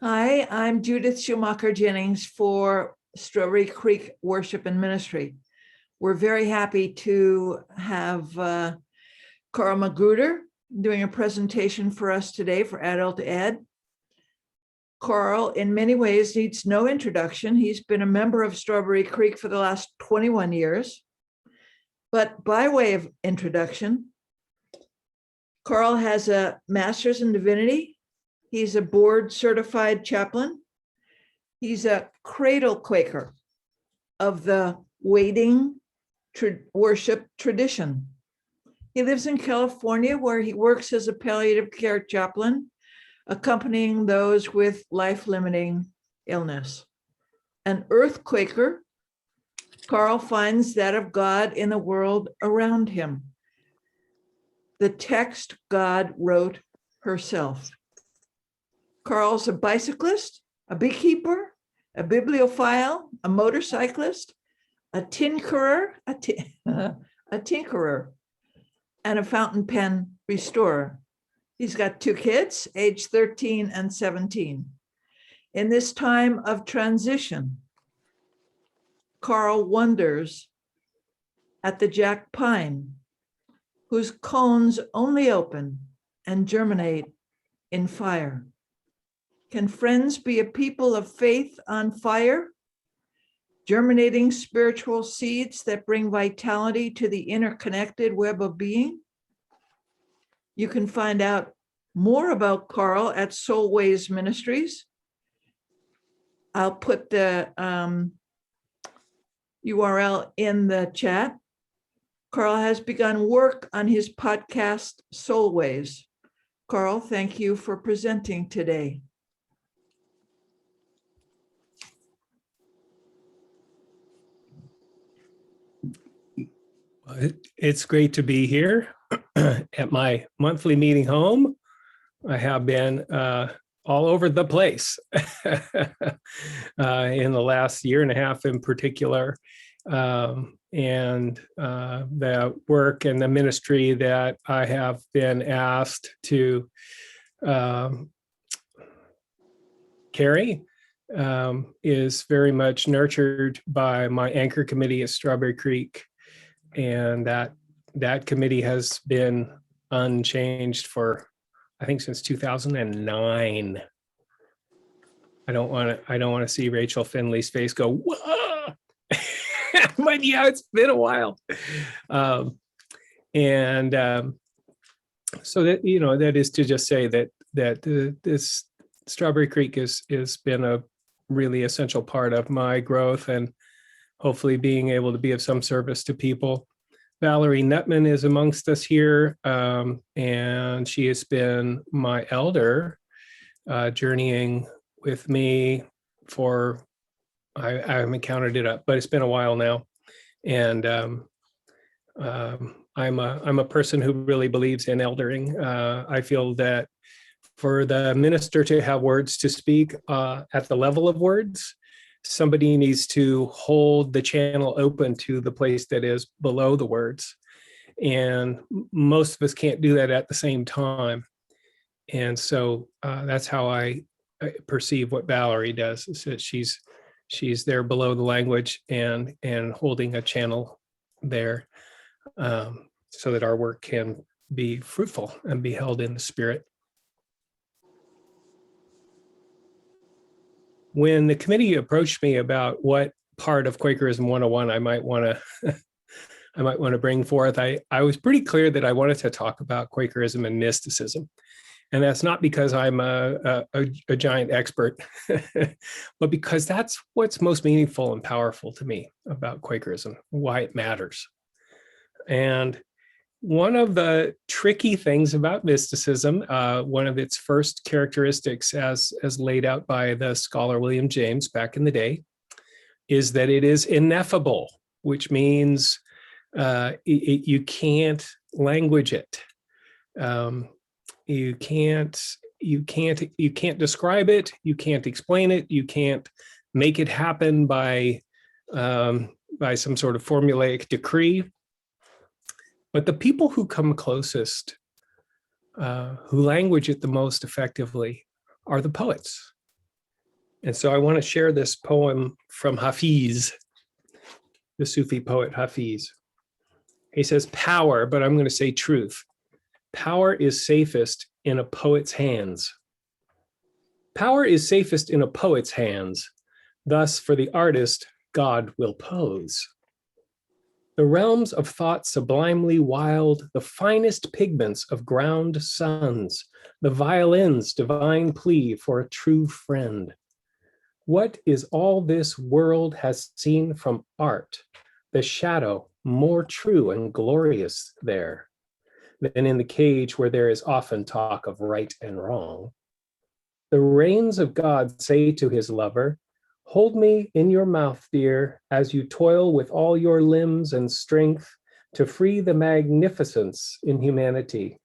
Hi, I'm Judith Schumacher Jennings for Strawberry Creek Worship and Ministry. We're very happy to have Carl Magruder doing a presentation for us today for Adult Ed. Carl, in many ways, needs no introduction. He's been a member of Strawberry Creek for the last 21 years. But by way of introduction, Carl has a master's in divinity. He's a board certified chaplain. He's a cradle Quaker of the waiting worship tradition. He lives in California, where he works as a palliative care chaplain, accompanying those with life-limiting illness. An earth Quaker, Carl finds that of God in the world around him. The text God wrote herself. Carl's a bicyclist, a beekeeper, a bibliophile, a motorcyclist, a tinkerer, and a fountain pen restorer. He's got 2 kids, age 13 and 17. In this time of transition, Carl wonders at the jack pine, whose cones only open and germinate in fire. Can friends be a people of faith on fire, germinating spiritual seeds that bring vitality to the interconnected web of being? You can find out more about Carl at Soulways Ministries. I'll put the URL in the chat. Carl has begun work on his podcast, Soulways. Carl, thank you for presenting today. It's great to be here at my monthly meeting home. I have been all over the place in the last year and a half in particular. And the work and the ministry that I have been asked to carry is very much nurtured by my anchor committee at Strawberry Creek. And that committee has been unchanged for, I think, since 2009. I don't want to see Rachel Finley's face go, whoa. But yeah, it's been a while. So that, that is to just say that this Strawberry Creek has been a really essential part of my growth and hopefully being able to be of some service to people. Valerie Nutman is amongst us here, and she has been my elder, journeying with me for, I haven't counted it up, but it's been a while now. And I'm a person who really believes in eldering. I feel that for the minister to have words to speak at the level of words, somebody needs to hold the channel open to the place that is below the words. And most of us can't do that at the same time. And so that's how I perceive what Valerie does, is that she's there below the language and holding a channel there so that our work can be fruitful and be held in the spirit. When the committee approached me about what part of Quakerism 101 I might want to bring forth, I was pretty clear that I wanted to talk about Quakerism and mysticism. And that's not because I'm a giant expert, but because that's what's most meaningful and powerful to me about Quakerism, why it matters. And one of the tricky things about mysticism, one of its first characteristics as laid out by the scholar William James back in the day, is that it is ineffable, which means you can't language it. You can't describe it. You can't explain it. You can't make it happen by some sort of formulaic decree. But the people who come closest, who language it the most effectively, are the poets. And so I want to share this poem from Hafiz, the Sufi poet Hafiz. He says, power, but I'm going to say truth. Power is safest in a poet's hands. Power is safest in a poet's hands. Thus, for the artist, God will pose. The realms of thought sublimely wild, the finest pigments of ground suns, the violin's divine plea for a true friend. What is all this world has seen from art, the shadow more true and glorious there than in the cage where there is often talk of right and wrong? The reins of God say to his lover, hold me in your mouth, dear, as you toil with all your limbs and strength to free the magnificence in humanity.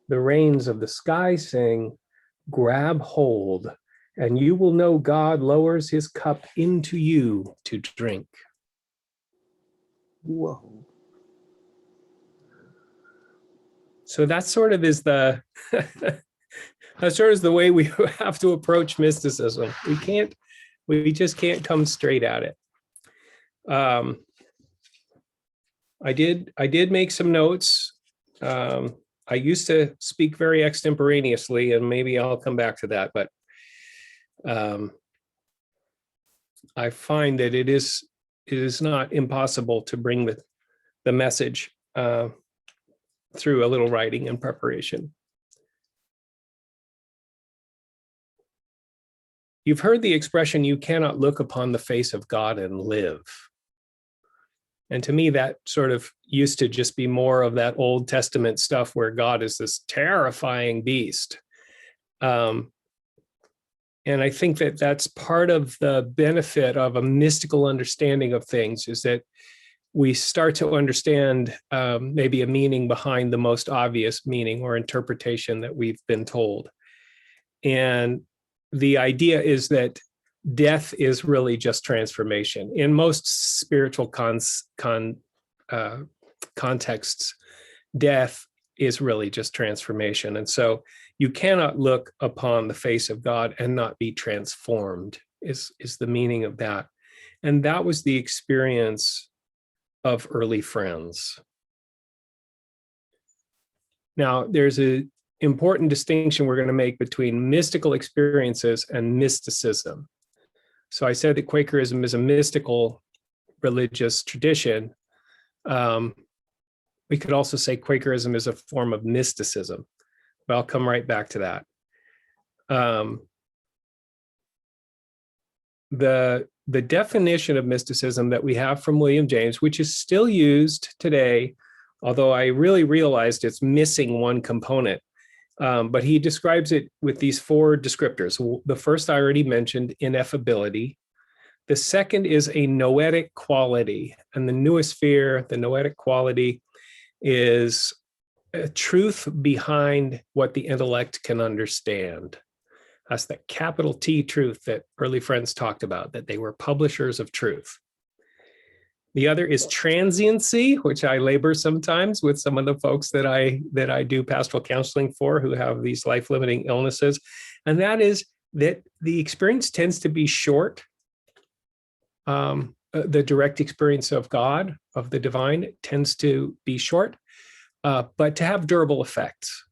The reins of the sky sing, grab hold, and you will know God lowers his cup into you to drink. Whoa. So that sort of is the that sort of is the way we have to approach mysticism. We just can't come straight at it. I did make some notes. I used to speak very extemporaneously, and maybe I'll come back to that, but I find that it is not impossible to bring the message through a little writing and preparation. You've heard the expression, you cannot look upon the face of God and live. And to me, that sort of used to just be more of that Old Testament stuff where God is this terrifying beast. And I think that that's part of the benefit of a mystical understanding of things, is that we start to understand maybe a meaning behind the most obvious meaning or interpretation that we've been told. And the idea is that death is really just transformation. In most spiritual contexts, death is really just transformation. And so you cannot look upon the face of God and not be transformed, is the meaning of that. And that was the experience of early friends. Now, there's an important distinction we're going to make between mystical experiences and mysticism. So I said that Quakerism is a mystical religious tradition. We could also say Quakerism is a form of mysticism, but I'll come right back to that. The definition of mysticism that we have from William James, which is still used today, although I really realized it's missing one component, but he describes it with these four descriptors. The first I already mentioned, ineffability. The second is a noetic quality, and the noosphere, the noetic quality, is a truth behind what the intellect can understand. That's that capital T truth that early friends talked about, that they were publishers of truth. The other is transiency, which I labor sometimes with some of the folks that I do pastoral counseling for who have these life-limiting illnesses. And that is that the experience tends to be short. The direct experience of God, of the divine, tends to be short, but to have durable effects.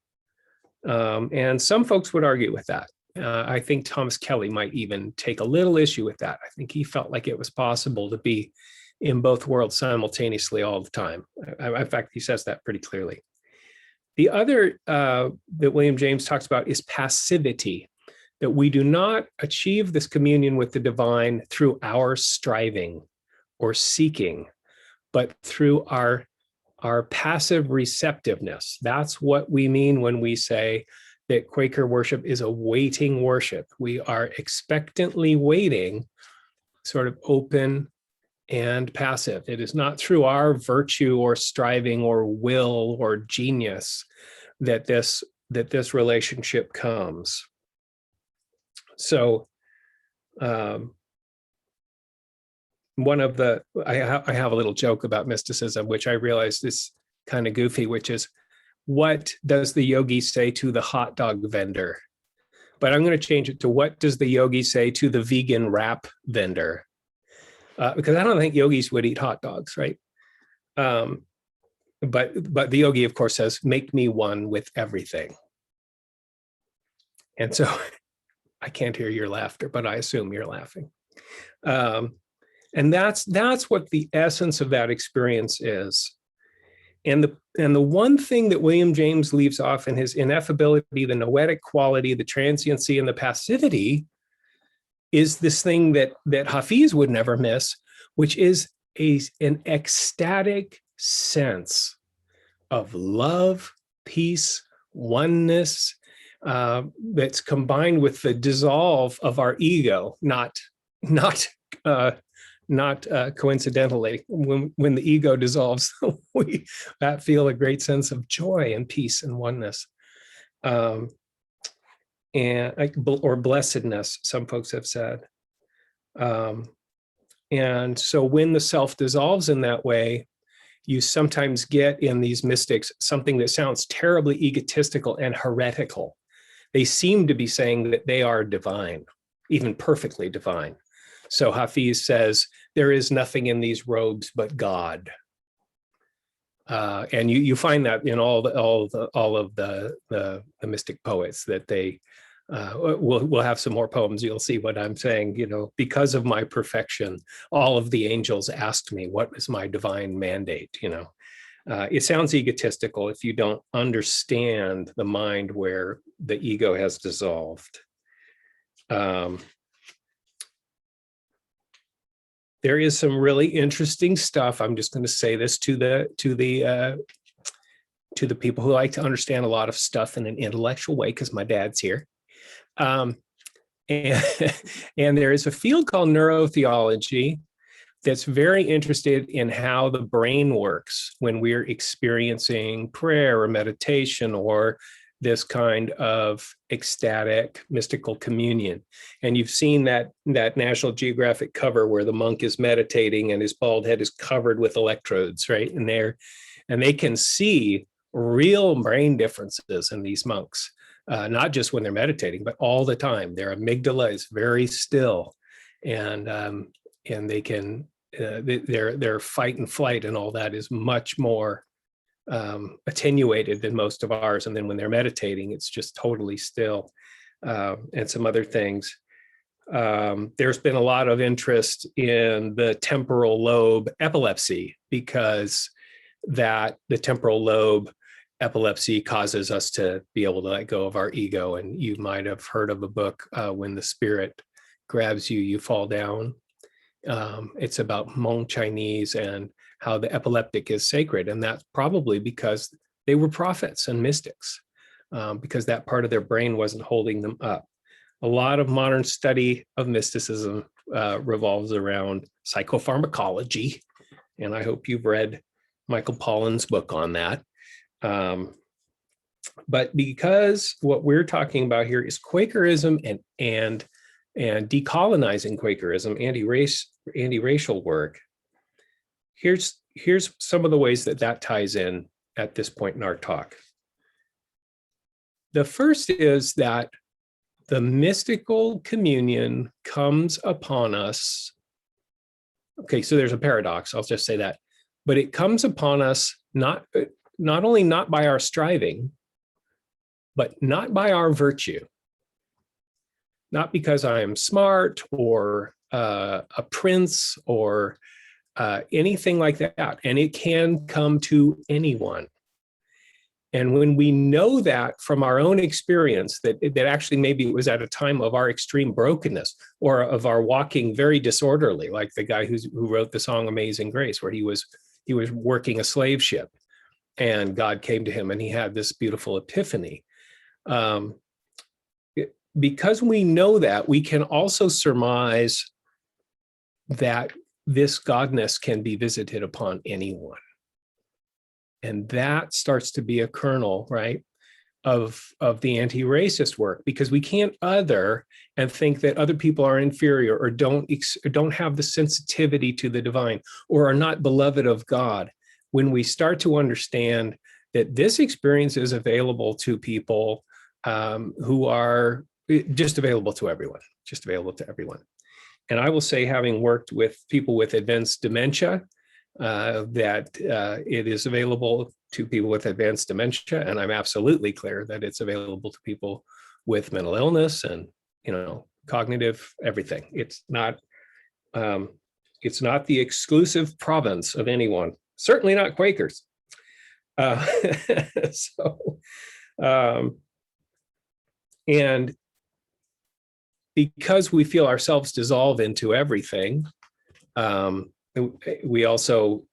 And some folks would argue with that. I think Thomas Kelly might even take a little issue with that. I think he felt like it was possible to be in both worlds simultaneously all the time. In fact, he says that pretty clearly. The other that William James talks about is passivity, that we do not achieve this communion with the divine through our striving or seeking, but through our passive receptiveness. That's what we mean when we say that Quaker worship is a waiting worship. We are expectantly waiting, sort of open and passive. It is not through our virtue or striving or will or genius that this relationship comes. So one of the, I have a little joke about mysticism, which I realize is kind of goofy, which is, what does the yogi say to the hot dog vendor? but I'm going to change it to, what does the yogi say to the vegan wrap vendor? Because I don't think yogis would eat hot dogs, right? But the yogi, of course, says, make me one with everything. And so I can't hear your laughter, but I assume you're laughing. And that's what the essence of that experience is. And the one thing that William James leaves off in his ineffability, the noetic quality, the transiency, and the passivity is this thing that Hafiz would never miss, which is an ecstatic sense of love, peace, oneness, that's combined with the dissolve of our ego, not coincidentally. When the ego dissolves, we feel a great sense of joy and peace and oneness, or blessedness, some folks have said. And so when the self dissolves in that way, you sometimes get in these mystics something that sounds terribly egotistical and heretical. They seem to be saying that they are divine, even perfectly divine. So Hafiz says, there is nothing in these robes but God. And you find that in all of the mystic poets, that they we'll have some more poems. You'll see what I'm saying. Because of my perfection, all of the angels asked me, what is my divine mandate? It sounds egotistical if you don't understand the mind where the ego has dissolved. There is some really interesting stuff. I'm just going to say this to the people who like to understand a lot of stuff in an intellectual way, because my dad's here. And there is a field called neurotheology that's very interested in how the brain works when we're experiencing prayer or meditation or this kind of ecstatic mystical communion. And you've seen that National Geographic cover where the monk is meditating and his bald head is covered with electrodes, right? And they can see real brain differences in these monks, not just when they're meditating, but all the time. Their amygdala is very still, and they can their fight and flight and all that is much more attenuated than most of ours. And then when they're meditating, it's just totally still, and some other things. There's been a lot of interest in the temporal lobe epilepsy, because the temporal lobe epilepsy causes us to be able to let go of our ego. And you might have heard of a book, When the Spirit Grabs You, You Fall Down. It's about Hmong Chinese and how the epileptic is sacred. And that's probably because they were prophets and mystics, because that part of their brain wasn't holding them up. A lot of modern study of mysticism revolves around psychopharmacology. And I hope you've read Michael Pollan's book on that. But because what we're talking about here is Quakerism and decolonizing Quakerism, anti-racial work, here's some of the ways that ties in at this point in our talk. The first is that the mystical communion comes upon us. Okay, so there's a paradox, I'll just say that. But it comes upon us not only not by our striving, but not by our virtue. Not because I am smart or a prince or anything like that. And it can come to anyone. And when we know that from our own experience, that actually maybe it was at a time of our extreme brokenness or of our walking very disorderly, like the guy who wrote the song Amazing Grace, where he was working a slave ship and God came to him and he had this beautiful epiphany. Because we know that, we can also surmise that this godness can be visited upon anyone. And that starts to be a kernel, right, of the anti-racist work, because we can't other and think that other people are inferior or don't have the sensitivity to the divine or are not beloved of God. When we start to understand that this experience is available to people who are just available to everyone, just available to everyone. And I will say, having worked with people with advanced dementia, that it is available to people with advanced dementia, and I'm absolutely clear that it's available to people with mental illness and, cognitive everything. It's not the exclusive province of anyone, certainly not Quakers. And because we feel ourselves dissolve into everything, we also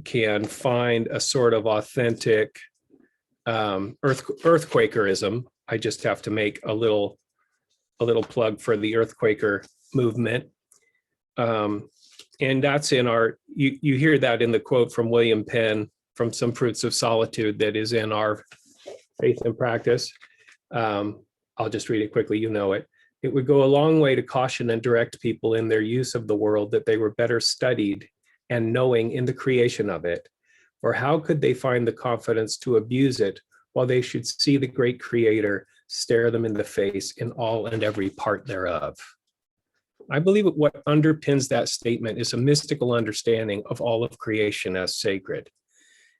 can find a sort of authentic earthquakerism. I just have to make a little plug for the earthquaker movement. And that's in you hear that in the quote from William Penn from Some Fruits of Solitude that is in our Faith and Practice. I'll just read it quickly, it. It would go a long way to caution and direct people in their use of the world that they were better studied and knowing in the creation of it, or how could they find the confidence to abuse it while they should see the great Creator stare them in the face in all and every part thereof. I believe what underpins that statement is a mystical understanding of all of creation as sacred.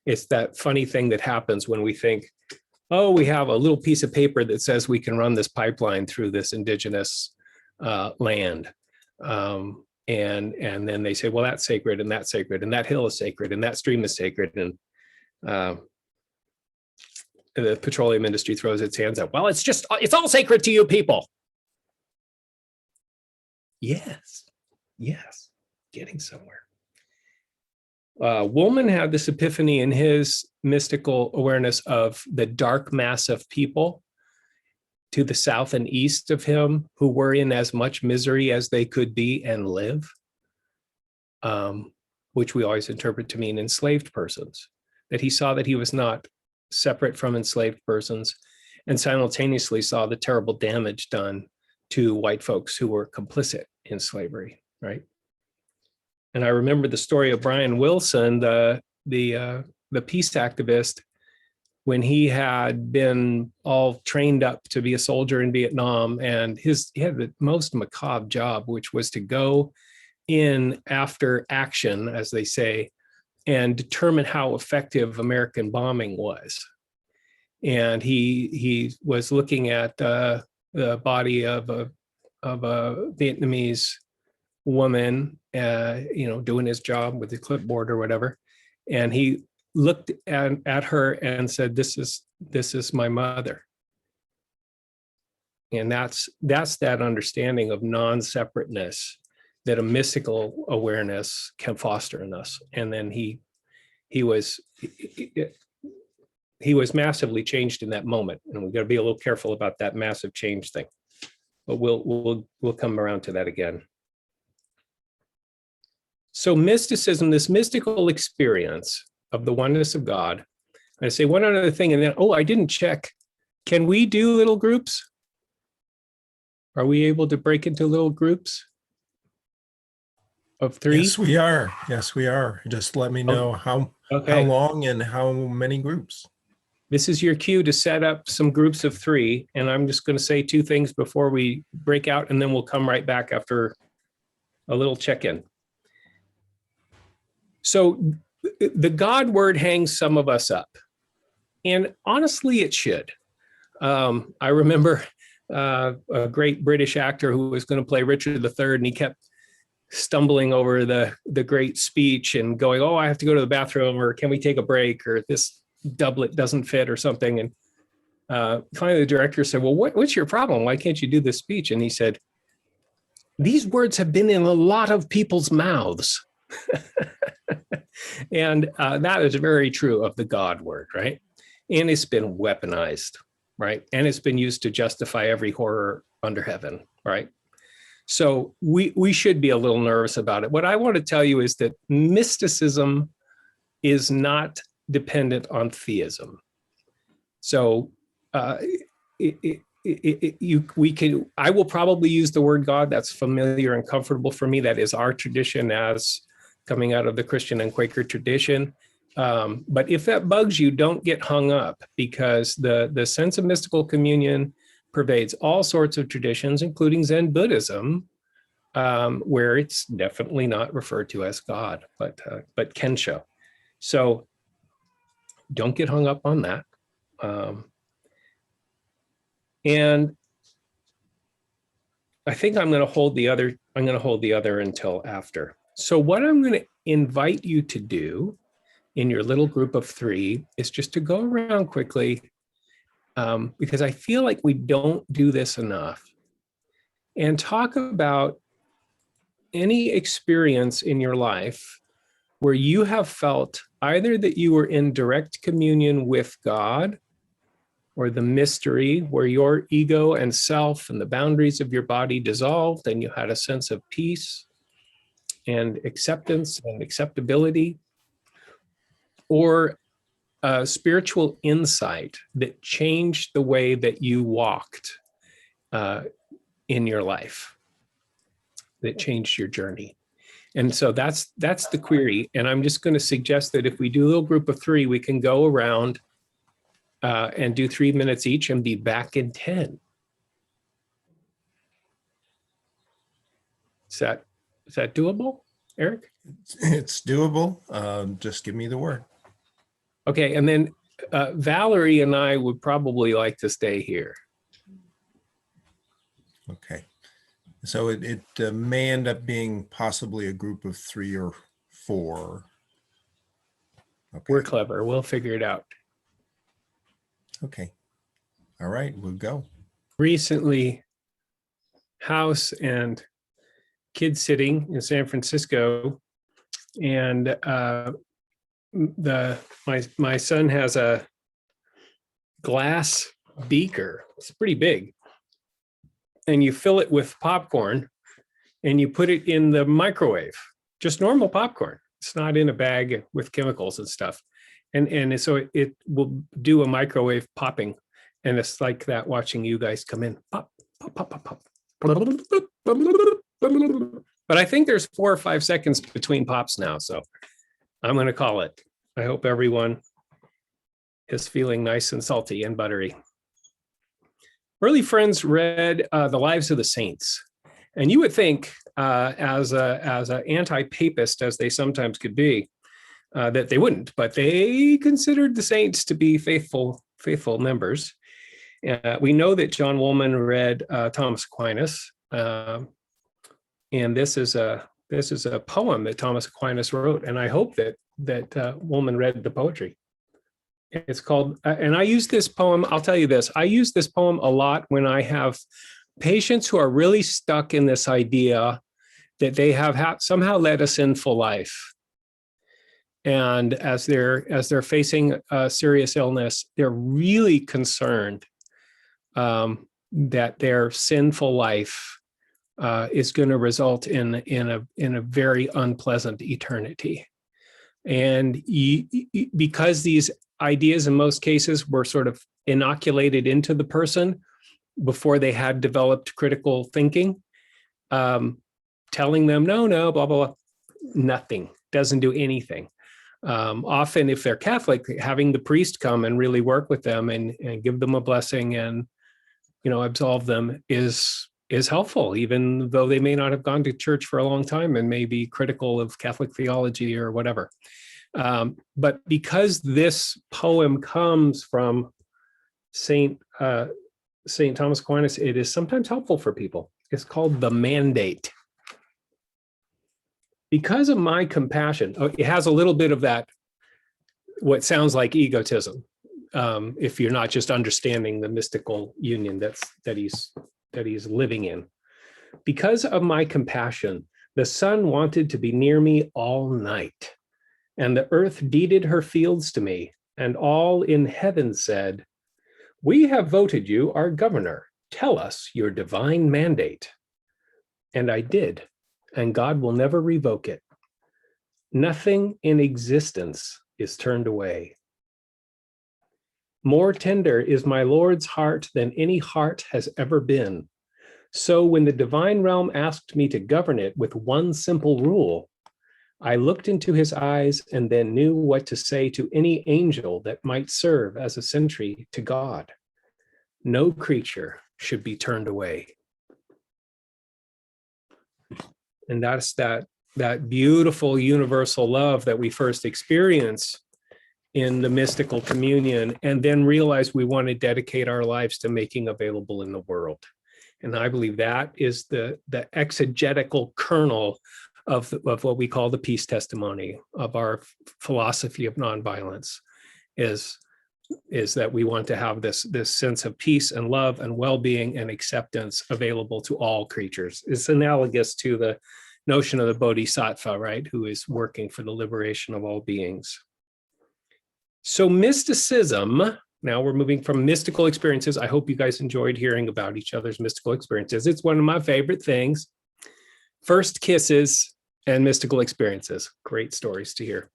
It's that funny thing that happens when we think, oh, we have a little piece of paper that says we can run this pipeline through this indigenous land. And then they say, well, that's sacred, and that hill is sacred, and that stream is sacred. And the petroleum industry throws its hands up. Well, it's all sacred to you people. Yes, getting somewhere. Woolman had this epiphany in his mystical awareness of the dark mass of people to the south and east of him who were in as much misery as they could be and live, which we always interpret to mean enslaved persons, that he saw that he was not separate from enslaved persons, and simultaneously saw the terrible damage done to white folks who were complicit in slavery, right? And I remember the story of Brian Wilson, the peace activist, when he had been all trained up to be a soldier in Vietnam, and he had the most macabre job, which was to go in after action, as they say, and determine how effective American bombing was. And he was looking at the body of a Vietnamese woman, doing his job with the clipboard or whatever, and he looked at her and said, "This is my mother." And that's that understanding of non-separateness that a mystical awareness can foster in us. And then he was massively changed in that moment, and we've got to be a little careful about that massive change thing. But we'll come around to that again. So mysticism, this mystical experience of the oneness of God. I say one other thing, and then, I didn't check. Can we do little groups? Are we able to break into little groups of 3? Yes, we are. Just let me know how long and how many groups. This is your cue to set up some groups of 3. And I'm just going to say 2 things before we break out, and then we'll come right back after a little check-in. So the God word hangs some of us up. And honestly, it should. I remember a great British actor who was going to play Richard III, and he kept stumbling over the great speech and going, I have to go to the bathroom, or can we take a break, or this doublet doesn't fit or something. And finally the director said, well, what's your problem? Why can't you do this speech? And he said, these words have been in a lot of people's mouths. And that is very true of the God word, right? And it's been weaponized, right? And it's been used to justify every horror under heaven, right? So we should be a little nervous about it. What I want to tell you is that mysticism is not dependent on theism. So I will probably use the word God. That's familiar and comfortable for me. That is our tradition as coming out of the Christian and Quaker tradition. But if that bugs you, don't get hung up, because the sense of mystical communion, pervades all sorts of traditions, including Zen Buddhism, where it's definitely not referred to as God, but Kensho. So don't get hung up on that. And I think I'm going to hold the other until after. So what I'm going to invite you to do in your little group of 3 is just to go around quickly, because I feel like we don't do this enough, and talk about any experience in your life where you have felt either that you were in direct communion with God, or the mystery where your ego and self and the boundaries of your body dissolved and you had a sense of peace and acceptance and acceptability, or a spiritual insight that changed the way that you walked in your life, that changed your journey. And so that's the query. And I'm just going to suggest that if we do a little group of 3, we can go around and do 3 minutes each and be back in 10. Is that doable, Eric? It's doable. Just give me the word. Okay, and then Valerie and I would probably like to stay here. Okay. So it may end up being possibly a group of 3 or 4. Okay. We're clever. We'll figure it out. Okay. All right, we'll go. Recently, house and kid sitting in San Francisco, and my son has a glass beaker. It's pretty big, and you fill it with popcorn, and you put it in the microwave. Just normal popcorn. It's not in a bag with chemicals and stuff. And so it will do a microwave popping. And it's like that watching you guys come in. Pop, pop, pop, pop, pop. But I think there's 4 or 5 seconds between pops now. So I'm going to call it. I hope everyone is feeling nice and salty and buttery. Early friends read The Lives of the Saints. And you would think, as an anti-papist, as they sometimes could be, that they wouldn't, but they considered the saints to be faithful members. We know that John Woolman read Thomas Aquinas, and this is a poem that Thomas Aquinas wrote, and I hope that Woolman read the poetry. It's called, and I use this poem. I'll tell you this: I use this poem a lot when I have patients who are really stuck in this idea that they have somehow led a sinful life. And as they're facing a serious illness, they're really concerned that their sinful life is going to result in a very unpleasant eternity. And because these ideas in most cases were sort of inoculated into the person before they had developed critical thinking, telling them no, blah, blah, blah, nothing, doesn't do anything. Often if they're Catholic, having the priest come and really work with them and give them a blessing and, absolve them is helpful, even though they may not have gone to church for a long time and may be critical of Catholic theology or whatever. But because this poem comes from Saint Thomas Aquinas, it is sometimes helpful for people. It's called The Mandate. Because of my compassion, it has a little bit of that, what sounds like egotism, if you're not just understanding the mystical union that he's living in. Because of my compassion, the sun wanted to be near me all night, and the earth deeded her fields to me, and all in heaven said, "We have voted you our governor. Tell us your divine mandate." And I did. And God will never revoke it. Nothing in existence is turned away. More tender is my Lord's heart than any heart has ever been. So when the divine realm asked me to govern it with one simple rule, I looked into his eyes and then knew what to say to any angel that might serve as a sentry to God. No creature should be turned away. And that's that beautiful universal love that we first experience in the mystical communion, and then realize we want to dedicate our lives to making available in the world. And I believe that is the exegetical kernel of what we call the peace testimony of our philosophy of nonviolence, is that we want to have this sense of peace and love and well-being and acceptance available to all creatures. It's analogous to the notion of the bodhisattva, right, who is working for the liberation of all beings. So mysticism, now we're moving from mystical experiences. I hope you guys enjoyed hearing about each other's mystical experiences. It's one of my favorite things. First kisses and mystical experiences. Great stories to hear.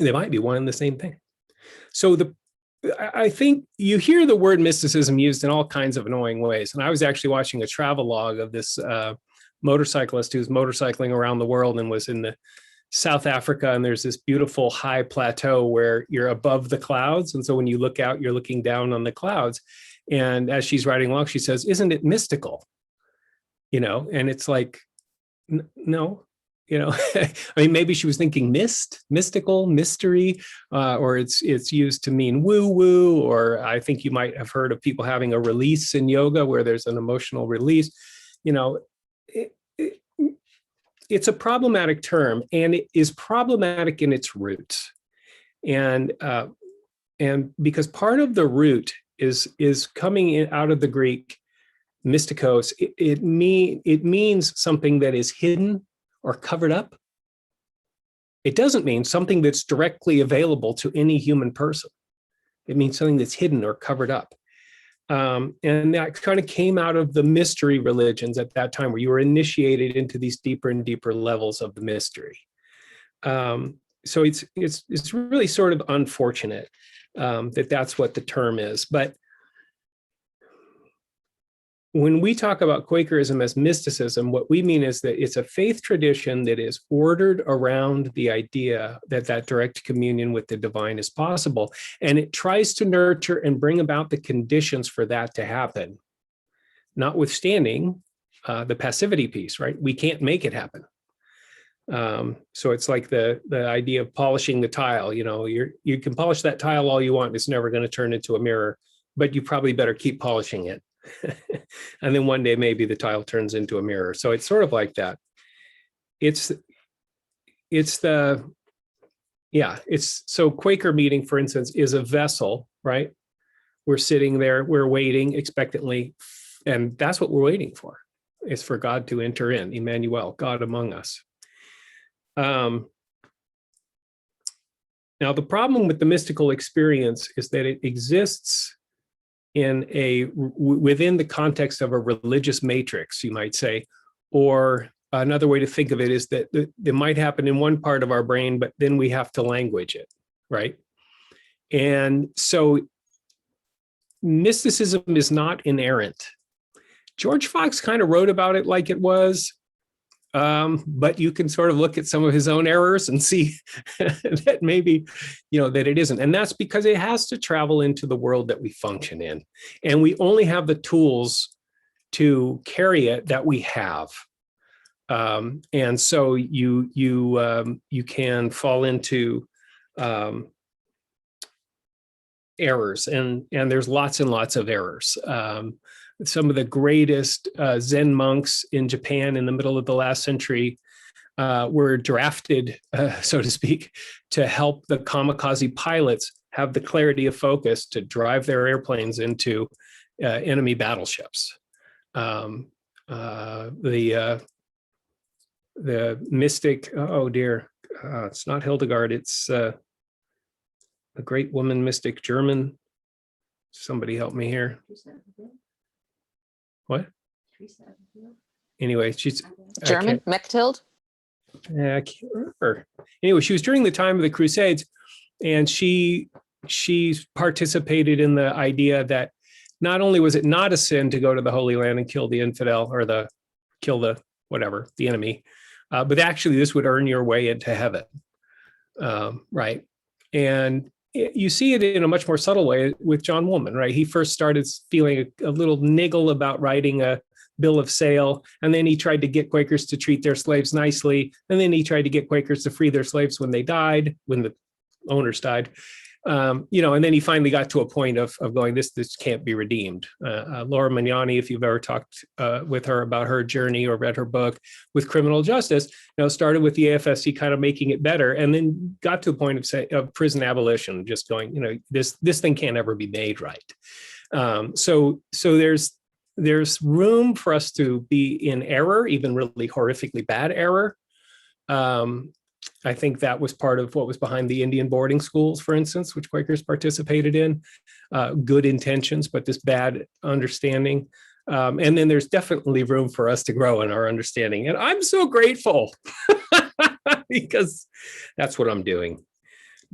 They might be one and the same thing. So I think you hear the word mysticism used in all kinds of annoying ways. And I was actually watching a travel log of this motorcyclist who's motorcycling around the world and was in the South Africa, and there's this beautiful high plateau where you're above the clouds. And so when you look out, you're looking down on the clouds. And as she's riding along, she says, "Isn't it mystical?" You know, and it's like, no, you know, I mean, maybe she was thinking mystical, mystery, or it's used to mean woo-woo, or I think you might have heard of people having a release in yoga where there's an emotional release. You know, it's a problematic term, and it is problematic in its roots. And because part of the root is coming out of the Greek mystikos, it means something that is hidden or covered up. It doesn't mean something that's directly available to any human person. It means something that's hidden or covered up. And that kind of came out of the mystery religions at that time, where you were initiated into these deeper and deeper levels of the mystery. So it's really sort of unfortunate that that's what the term is. But when we talk about Quakerism as mysticism, what we mean is that it's a faith tradition that is ordered around the idea that direct communion with the divine is possible. And it tries to nurture and bring about the conditions for that to happen, notwithstanding the passivity piece, right? We can't make it happen. So it's like the idea of polishing the tile. You know, you can polish that tile all you want. It's never going to turn into a mirror, but you probably better keep polishing it. And then one day maybe the tile turns into a mirror. So it's sort of like that. So Quaker meeting, for instance, is a vessel, right? We're sitting there, we're waiting expectantly, and that's what we're waiting for, is for God to enter in, Emmanuel, God among us. Now, the problem with the mystical experience is that it exists within the context of a religious matrix, you might say, or another way to think of it is that it might happen in one part of our brain, but then we have to language it, right? And so mysticism is not inerrant. George Fox kind of wrote about it like it was, but you can sort of look at some of his own errors and see that maybe, that it isn't. And that's because it has to travel into the world that we function in. And we only have the tools to carry it that we have. And so you can fall into errors, and there's lots and lots of errors. Some of the greatest Zen monks in Japan in the middle of the last century were drafted, so to speak, to help the kamikaze pilots have the clarity of focus to drive their airplanes into enemy battleships. The mystic, oh dear, it's not Hildegard, it's a great woman mystic, German. Somebody help me here. What? Anyway, she's German, Mechthild? I can't remember. Anyway, she was during the time of the Crusades, and she participated in the idea that not only was it not a sin to go to the Holy Land and kill the infidel or kill the enemy, but actually this would earn your way into heaven, right? And you see it in a much more subtle way with John Woolman, right? He first started feeling a little niggle about writing a bill of sale, and then he tried to get Quakers to treat their slaves nicely, and then he tried to get Quakers to free their slaves when they died, when the owners died. And then he finally got to a point of going, this can't be redeemed. Laura Magnani, if you've ever talked with her about her journey or read her book with criminal justice, started with the AFSC kind of making it better, and then got to a point of prison abolition, just going, this thing can't ever be made right. So there's room for us to be in error, even really horrifically bad error. I think that was part of what was behind the Indian boarding schools, for instance, which Quakers participated in. Good intentions, but this bad understanding. And then there's definitely room for us to grow in our understanding. And I'm so grateful because that's what I'm doing,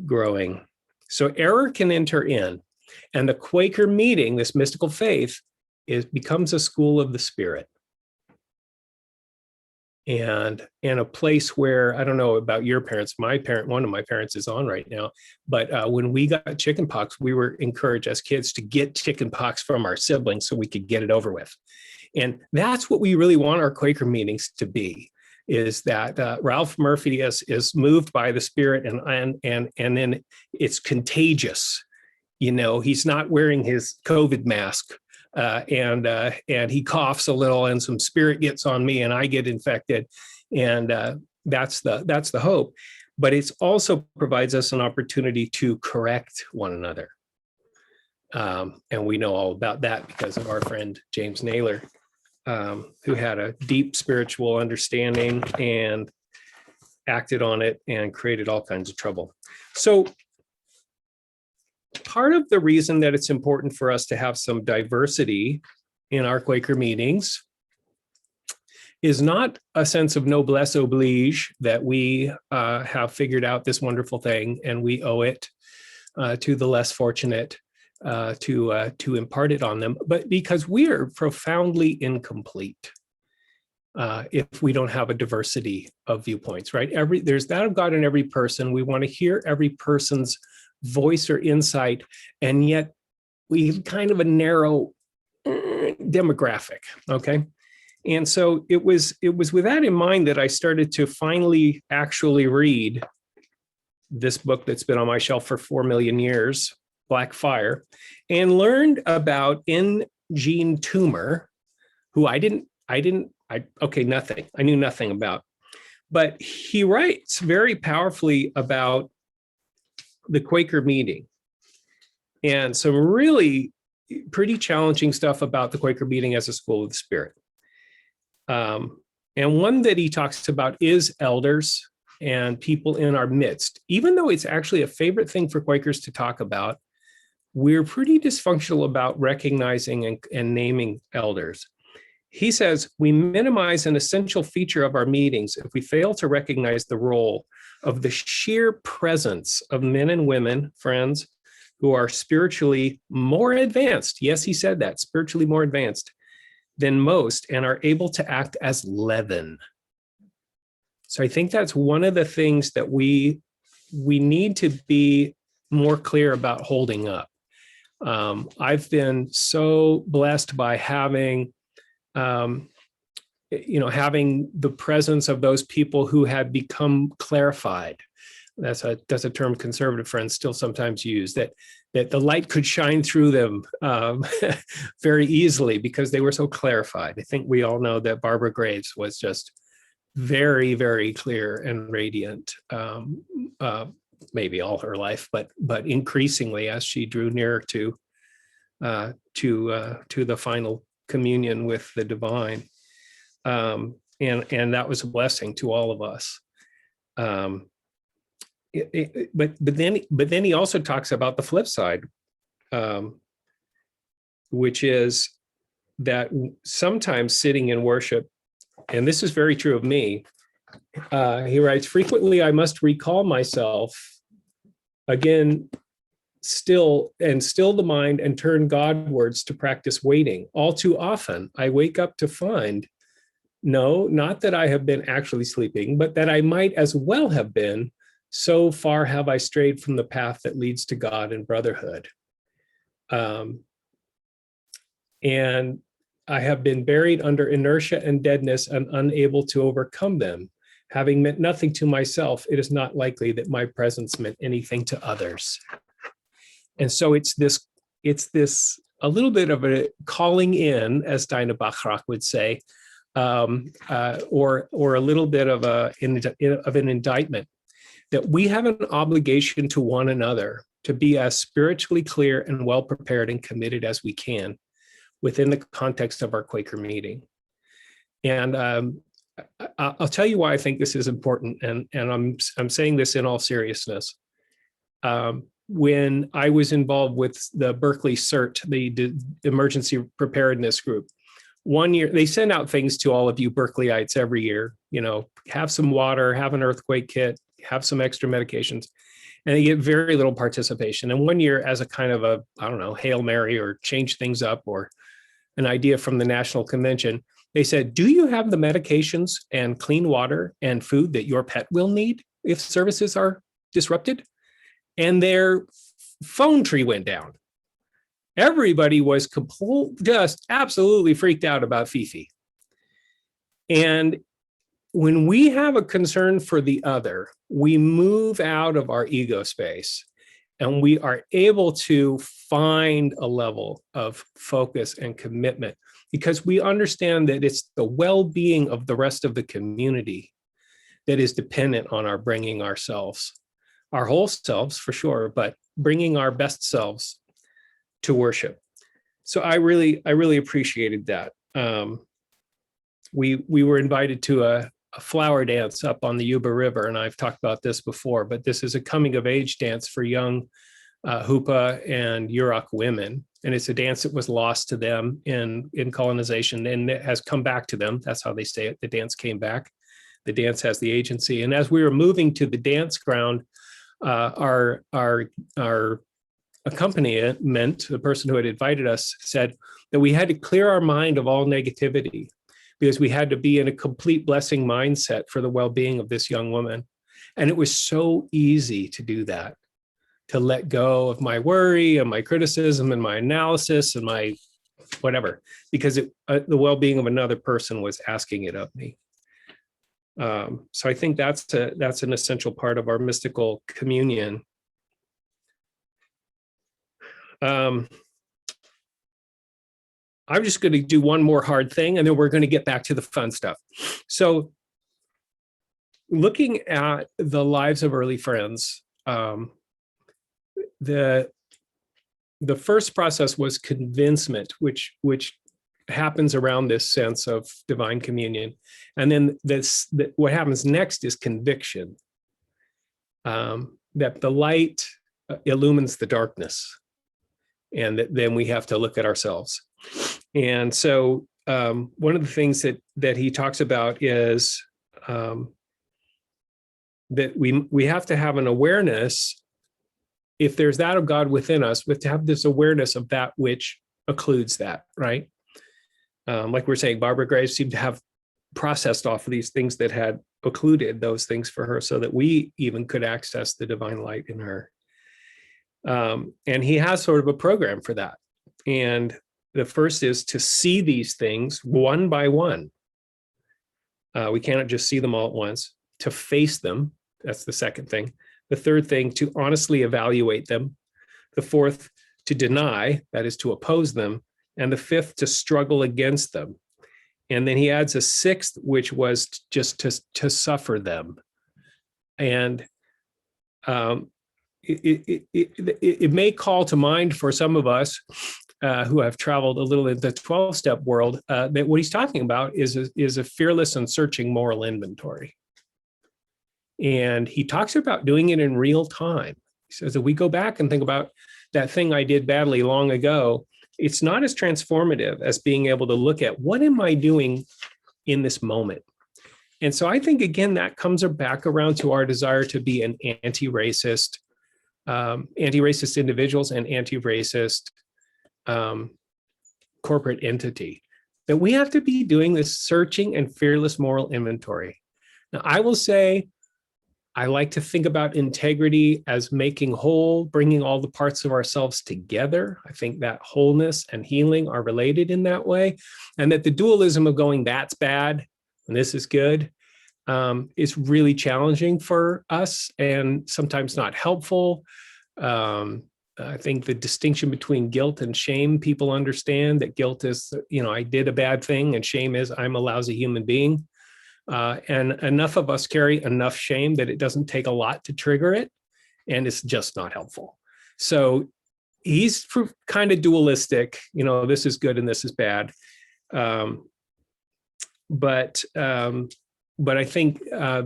growing. So error can enter in. And the Quaker meeting, this mystical faith, becomes a school of the spirit. And in a place where, I don't know about your parents, one of my parents is on right now, but when we got chickenpox, we were encouraged as kids to get chickenpox from our siblings so we could get it over with. And that's what we really want our Quaker meetings to be, is that Ralph Murphy is moved by the spirit, and then it's contagious. He's not wearing his COVID mask. And he coughs a little, and some spirit gets on me, and I get infected, and that's the hope. But it also provides us an opportunity to correct one another, and we know all about that because of our friend James Naylor, who had a deep spiritual understanding and acted on it and created all kinds of trouble. So part of the reason that it's important for us to have some diversity in our Quaker meetings is not a sense of noblesse oblige that we have figured out this wonderful thing and we owe it to the less fortunate to impart it on them, but because we are profoundly incomplete if we don't have a diversity of viewpoints, right? There's that of God in every person. We want to hear every person's voice or insight, and yet we have kind of a narrow demographic, okay? And so it was with that in mind that I started to finally actually read this book that's been on my shelf for 4 million years, Black Fire, and learned about N. Gene Toomer, who I knew nothing about, but he writes very powerfully about the Quaker meeting and some really pretty challenging stuff about the Quaker meeting as a school of the spirit. And one that he talks about is elders and people in our midst. Even though it's actually a favorite thing for Quakers to talk about, we're pretty dysfunctional about recognizing and naming elders. He says, we minimize an essential feature of our meetings if we fail to recognize the role of the sheer presence of men and women, friends, who are spiritually more advanced. Yes, he said that, spiritually more advanced than most, and are able to act as leaven. So I think that's one of the things that we need to be more clear about holding up. I've been so blessed by having the presence of those people who have become clarified. That's a term conservative friends still sometimes use, that the light could shine through them very easily because they were so clarified. I think we all know that Barbara Graves was just very, very clear and radiant, maybe all her life, but increasingly as she drew nearer to the final communion with the divine. And that was a blessing to all of us. But then he also talks about the flip side, which is that sometimes sitting in worship, and this is very true of me, he writes, frequently I must recall myself again, still the mind and turn Godwards to practice waiting. All too often I wake up to find, no, not that I have been actually sleeping, but that I might as well have been so far have I strayed from the path that leads to God and brotherhood. And I have been buried under inertia and deadness and unable to overcome them. Having meant nothing to myself, it is not likely that my presence meant anything to others. And so it's this a little bit of a calling in, as Dinah Bachrach would say, or a little bit of an indictment, that we have an obligation to one another to be as spiritually clear and well prepared and committed as we can within the context of our Quaker meeting. And I'll tell you why I think this is important, and I'm saying this in all seriousness. When I was involved with the Berkeley CERT, the Emergency Preparedness Group, one year they send out things to all of you Berkeleyites every year. You know, have some water, have an earthquake kit, have some extra medications, and they get very little participation. And one year, as a kind of a, I don't know, Hail Mary or change things up, or an idea from the National Convention, they said, do you have the medications and clean water and food that your pet will need if services are disrupted? And their phone tree went down. Everybody was just absolutely freaked out about Fifi. And when we have a concern for the other, we move out of our ego space and we are able to find a level of focus and commitment, because we understand that it's the well-being of the rest of the community that is dependent on our bringing ourselves, our whole selves for sure, but bringing our best selves to worship. So I really appreciated that. We were invited to a flower dance up on the Yuba River, and I've talked about this before, but this is a coming of age dance for young Hupa and Yurok women. And it's a dance that was lost to them in colonization, and it has come back to them. That's how they say it. The dance came back. The dance has the agency. And as we were moving to the dance ground, our accompaniment, the person who had invited us, said that we had to clear our mind of all negativity, because we had to be in a complete blessing mindset for the well-being of this young woman. And it was so easy to do that, to let go of my worry and my criticism and my analysis and my whatever, because the well-being of another person was asking it of me. So I think that's an essential part of our mystical communion. I'm just going to do one more hard thing, and then we're going to get back to the fun stuff. So looking at the lives of early friends, the first process was convincement, which happens around this sense of divine communion. And then what happens next is conviction, that the light illumines the darkness, and that then we have to look at ourselves. And so one of the things that he talks about is that we have to have an awareness. If there's that of God within us, we have to have this awareness of that which occludes that, right? Like we're saying, Barbara Graves seemed to have processed off of these things that had occluded those things for her, so that we even could access the divine light in her. And he has sort of a program for that. And the first is to see these things one by one. We cannot just see them all at once. To face them, that's the second thing. The third thing, to honestly evaluate them. The fourth, to deny, that is to oppose them. And the fifth, to struggle against them. And then he adds a sixth, which was just to suffer them. And it may call to mind for some of us who have traveled a little in the 12-step world, that what he's talking about is a fearless and searching moral inventory. And he talks about doing it in real time. He says that we go back and think about that thing I did badly long ago. It's not as transformative as being able to look at, what am I doing in this moment? And so I think, again, that comes back around to our desire to be an anti-racist individuals and anti-racist corporate entity, that we have to be doing this searching and fearless moral inventory. Now, I will say, I like to think about integrity as making whole, bringing all the parts of ourselves together. I think that wholeness and healing are related in that way. And that the dualism of going, that's bad and this is good, is really challenging for us and sometimes not helpful. I think the distinction between guilt and shame, people understand that guilt is, I did a bad thing, and shame is I'm a lousy human being. And enough of us carry enough shame that it doesn't take a lot to trigger it, and it's just not helpful. So he's kind of dualistic, this is good and this is bad. But I think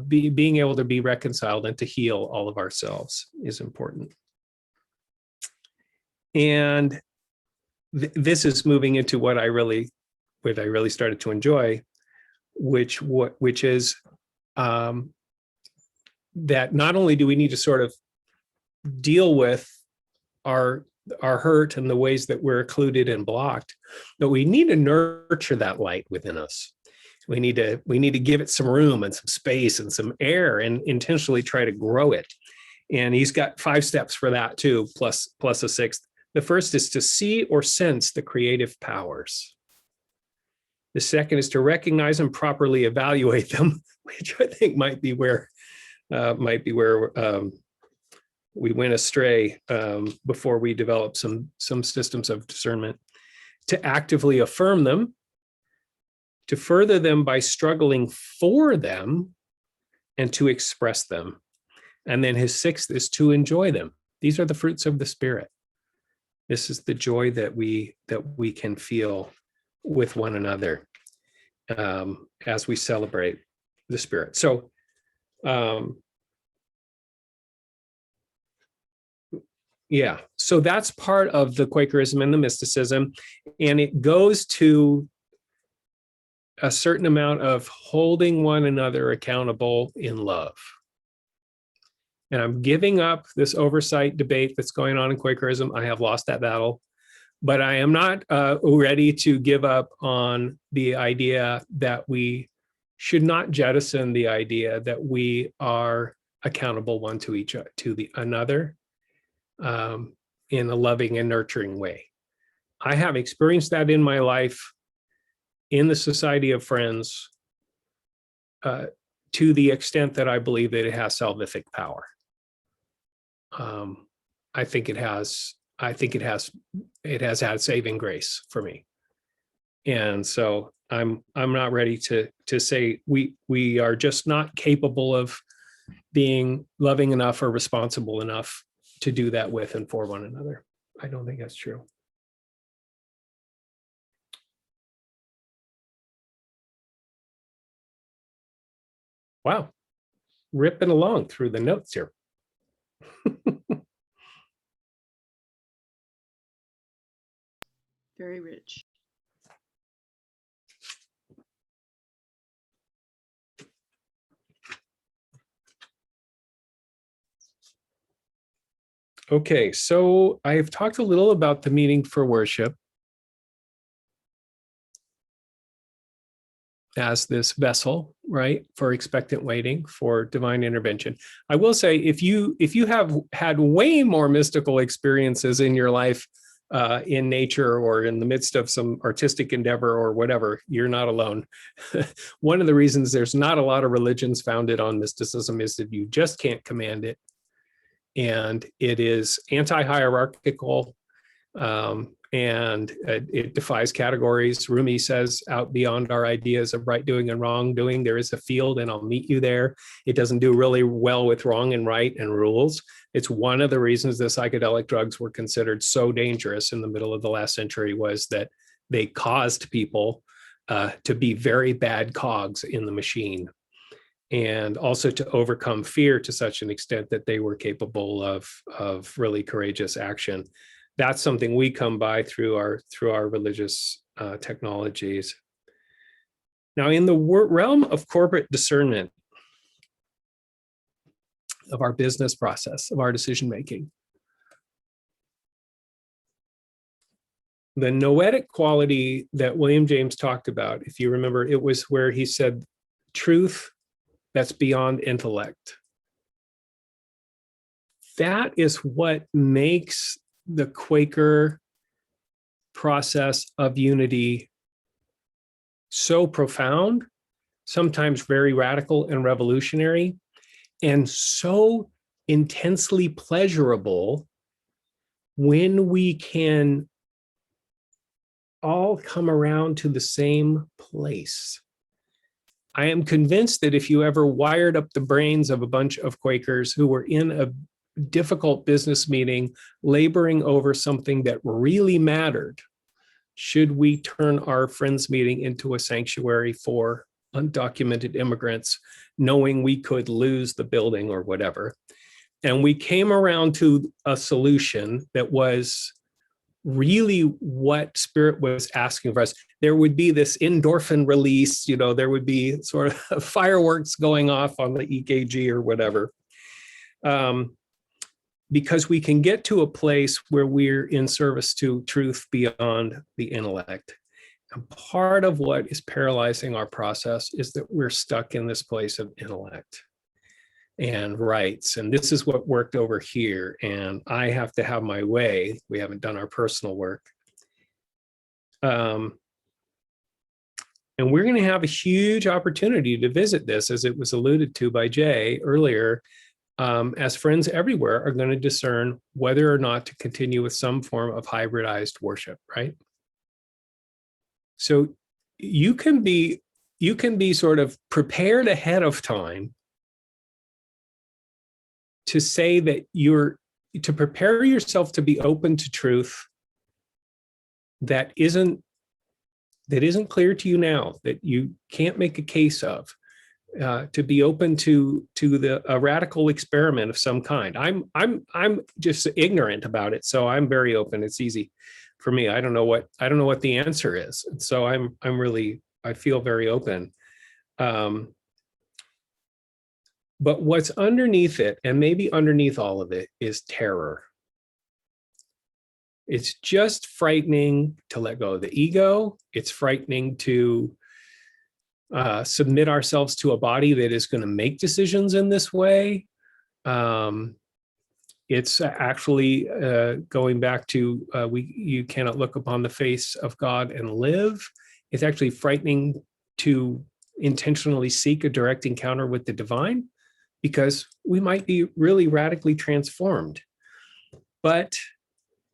being able to be reconciled and to heal all of ourselves is important. And this is moving into what I really started to enjoy, which is that not only do we need to sort of deal with our hurt and the ways that we're occluded and blocked, but we need to nurture that light within us. We need to give it some room and some space and some air and intentionally try to grow it. And he's got 5 steps for that too, plus a 6th. The first is to see or sense the creative powers. The second is to recognize and properly evaluate them, which I think might be where we went astray before we developed some systems of discernment. To actively affirm them, to further them by struggling for them, and to express them. And then his 6th is to enjoy them. These are the fruits of the Spirit. This is the joy that we can feel with one another as we celebrate the Spirit. So, so that's part of the Quakerism and the mysticism, and it goes to a certain amount of holding one another accountable in love. And I'm giving up this oversight debate that's going on in Quakerism. I have lost that battle, but I am not ready to give up on the idea that we should not jettison the idea that we are accountable one to each other, to the another, in a loving and nurturing way. I have experienced that in my life, in the Society of Friends, to the extent that I believe that it has salvific power. I think it has had saving grace for me. And so I'm not ready to say we are just not capable of being loving enough or responsible enough to do that with and for one another. I don't think that's true. Wow, ripping along through the notes here. Very rich. Okay, so I've talked a little about the meaning for worship as this vessel, right, for expectant waiting for divine intervention. I will say, if you have had way more mystical experiences in your life, in nature or in the midst of some artistic endeavor or whatever, you're not alone. One of the reasons there's not a lot of religions founded on mysticism is that you just can't command it. And it is anti-hierarchical, and it defies categories. Rumi says, out beyond our ideas of right doing and wrong doing, there is a field and I'll meet you there. It doesn't do really well with wrong and right and rules. It's one of the reasons the psychedelic drugs were considered so dangerous in the middle of the last century, was that they caused people to be very bad cogs in the machine, and also to overcome fear to such an extent that they were capable of really courageous action. That's something we come by through our religious technologies. Now, in the realm of corporate discernment, of our business process, of our decision making, the noetic quality that William James talked about, if you remember, it was where he said, truth that's beyond intellect that is what makes the Quaker process of unity so profound, sometimes very radical and revolutionary, and so intensely pleasurable when we can all come around to the same place. I am convinced that if you ever wired up the brains of a bunch of Quakers who were in a difficult business meeting, laboring over something that really mattered, should we turn our friends meeting into a sanctuary for undocumented immigrants, knowing we could lose the building or whatever? And we came around to a solution that was really what Spirit was asking for us. There would be this endorphin release, there would be sort of fireworks going off on the EKG or whatever. Because we can get to a place where we're in service to truth beyond the intellect. And part of what is paralyzing our process is that we're stuck in this place of intellect and rights. And this is what worked over here. And I have to have my way. We haven't done our personal work. And we're going to have a huge opportunity to visit this, as it was alluded to by Jay earlier, as friends everywhere are going to discern whether or not to continue with some form of hybridized worship, right? So you can be sort of prepared ahead of time to say that to prepare yourself to be open to truth that isn't clear to you now, that you can't make a case of. To be open to a radical experiment of some kind. I'm just ignorant about it, so I'm very open. It's easy for me. I don't know what the answer is, and so I feel very open. But what's underneath it, and maybe underneath all of it, is terror. It's just frightening to let go of the ego. It's frightening to submit ourselves to a body that is going to make decisions in this way. It's actually going back to you cannot look upon the face of God and live. It's actually frightening to intentionally seek a direct encounter with the divine, because we might be really radically transformed. But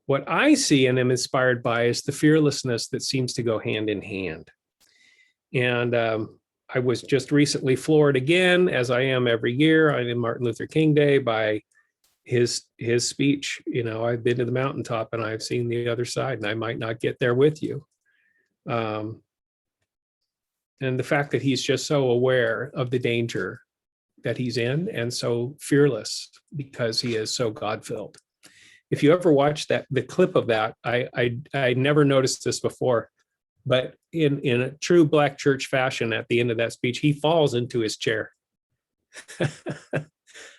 what I see and am inspired by is the fearlessness that seems to go hand in hand. And I was just recently floored again, as I am every year on Martin Luther King Day, by his speech. I've been to the mountaintop and I've seen the other side, and I might not get there with you. And the fact that he's just so aware of the danger that he's in, and so fearless because he is so God-filled. If you ever watch the clip of that, I never noticed this before, but in a true Black church fashion, at the end of that speech, he falls into his chair.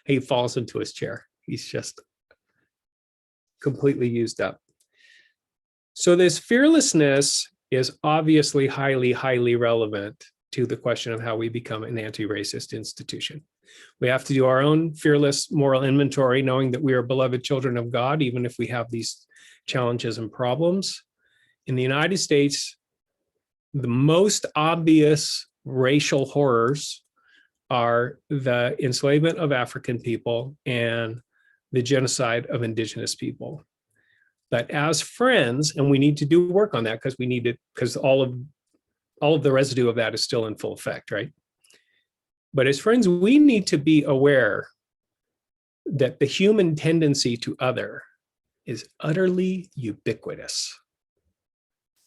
He falls into his chair. He's just completely used up. So this fearlessness is obviously highly, highly relevant to the question of how we become an anti-racist institution. We have to do our own fearless moral inventory, knowing that we are beloved children of God, even if we have these challenges and problems. In the United States, the most obvious racial horrors are the enslavement of African people and the genocide of indigenous people. But as friends, and we need to do work on that because all of the residue of that is still in full effect, right? But as friends, we need to be aware that the human tendency to other is utterly ubiquitous.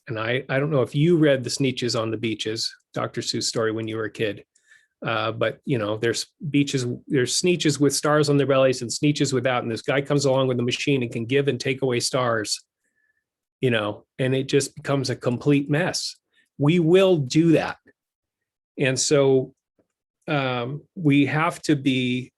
And I don't know if you read the Sneetches on the Beaches, Dr. Seuss story when you were a kid, but there's Sneetches with stars on their bellies and Sneetches without, and this guy comes along with a machine and can give and take away stars, and it just becomes a complete mess. We will do that. And so we have to be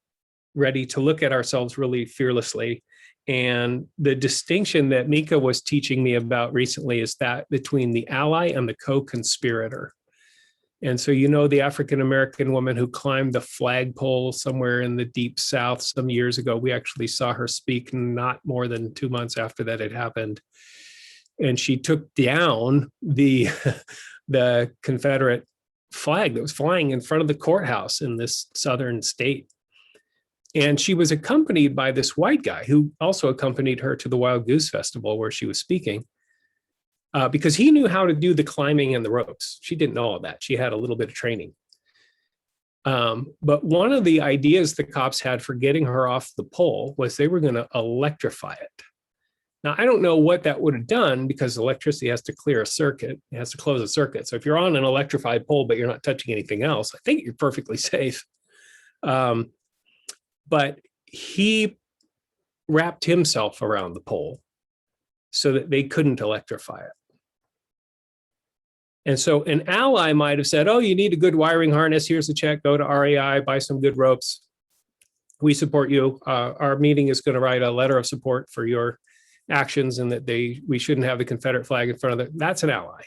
ready to look at ourselves really fearlessly. And the distinction that Mika was teaching me about recently is that between the ally and the co-conspirator. And so, the African-American woman who climbed the flagpole somewhere in the deep South some years ago, we actually saw her speak not more than 2 months after that had happened. And she took down the, the Confederate flag that was flying in front of the courthouse in this southern state. And she was accompanied by this white guy who also accompanied her to the Wild Goose Festival where she was speaking. Because he knew how to do the climbing and the ropes. She didn't know all that. She had a little bit of training. But one of the ideas the cops had for getting her off the pole was they were going to electrify it. Now, I don't know what that would have done because electricity has to clear a circuit. It has to close a circuit. So if you're on an electrified pole, but you're not touching anything else, I think you're perfectly safe. But he wrapped himself around the pole so that they couldn't electrify it. And so an ally might have said, oh, you need a good wiring harness. Here's a check. Go to REI, buy some good ropes. We support you. Our meeting is going to write a letter of support for your actions and that we shouldn't have the Confederate flag in front of it. That's an ally.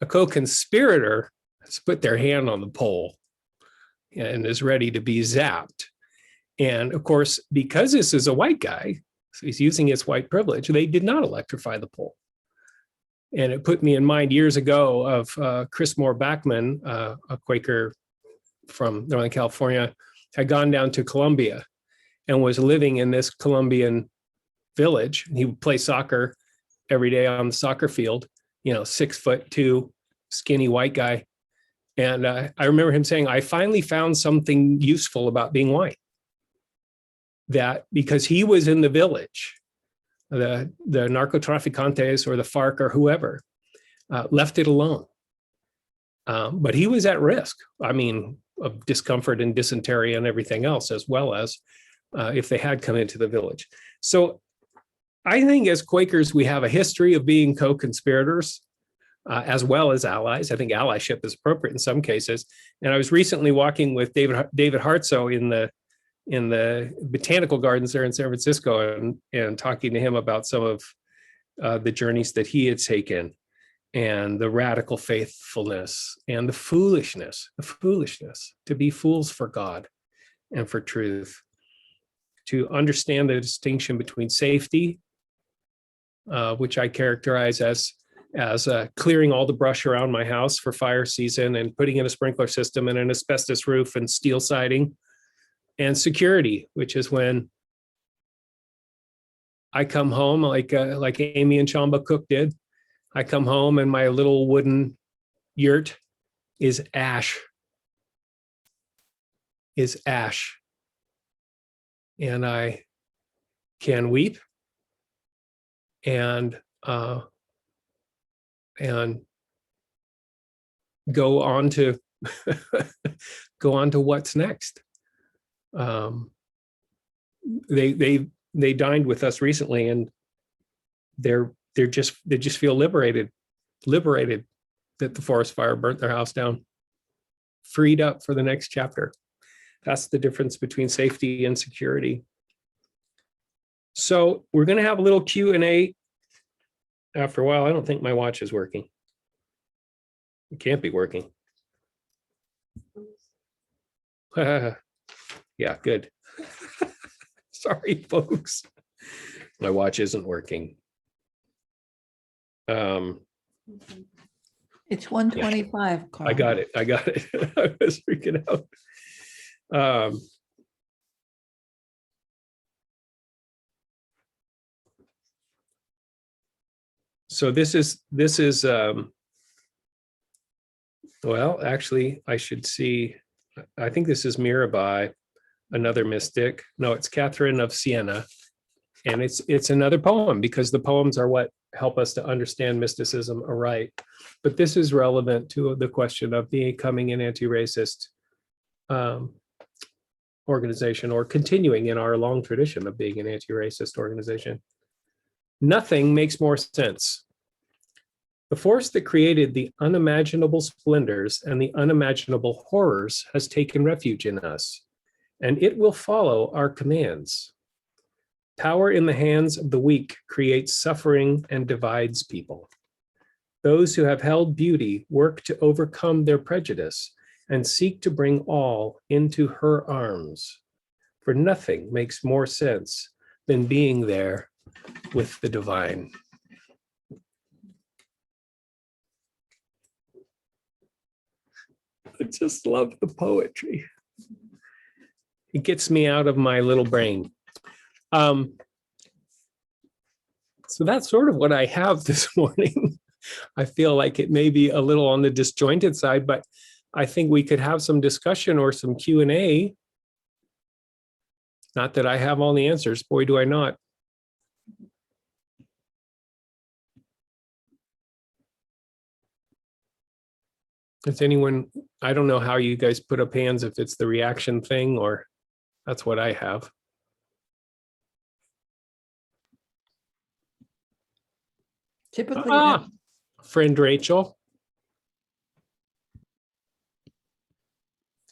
A co-conspirator has put their hand on the pole and is ready to be zapped. And of course, because this is a white guy, so he's using his white privilege, they did not electrify the pole. And it put me in mind years ago of Chris Moore Backman, a Quaker from Northern California, had gone down to Colombia and was living in this Colombian village. He would play soccer every day on the soccer field, 6'2", skinny white guy. And I remember him saying, I finally found something useful about being white. That because he was in the village, the narcotraficantes or the FARC or whoever left it alone. But he was at risk, of discomfort and dysentery and everything else, as well as if they had come into the village. So I think as Quakers, we have a history of being co-conspirators as well as allies. I think allyship is appropriate in some cases. And I was recently walking with David Hartsoe in the botanical gardens there in San Francisco and talking to him about some of the journeys that he had taken and the radical faithfulness and the foolishness to be fools for God and for truth, to understand the distinction between safety, which I characterize as clearing all the brush around my house for fire season and putting in a sprinkler system and an asbestos roof and steel siding, and security, which is when I come home like Amy and Chamba Cook did. I come home and my little wooden yurt is ash. And I can weep and go on to what's next. They dined with us recently, and they just feel liberated that the forest fire burnt their house down, freed up for the next chapter. That's the difference between safety and security. So we're going to have a little Q&A after a while. I don't think my watch is working. It can't be working. Yeah, good. Sorry, folks. My watch isn't working. It's 1:25, Carl. I got it. I was freaking out. So this is well, actually, I should see. I think this is Mirabai, another mystic. No, it's Catherine of Siena. And it's another poem, because the poems are what help us to understand mysticism aright. But this is relevant to the question of becoming an anti-racist organization, or continuing in our long tradition of being an anti-racist organization. Nothing makes more sense. The force that created the unimaginable splendors and the unimaginable horrors has taken refuge in us, and it will follow our commands. Power in the hands of the weak creates suffering and divides people. Those who have held beauty work to overcome their prejudice and seek to bring all into her arms. For nothing makes more sense than being there with the divine. I just love the poetry. It gets me out of my little brain. So that's sort of what I have this morning. I feel like it may be a little on the disjointed side, but I think we could have some discussion or some Q&A. Not that I have all the answers, boy, do I not. Does anyone, I don't know how you guys put up hands, if it's the reaction thing or that's what I have. Typically, Friend Rachel,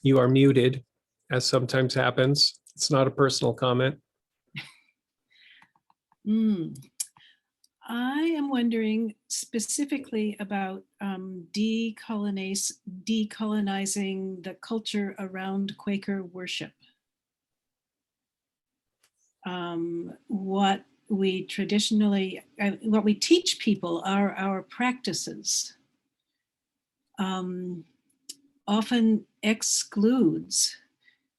you are muted, as sometimes happens. It's not a personal comment. I am wondering specifically about decolonizing the culture around Quaker worship. What we traditionally, what we teach people are our practices, often excludes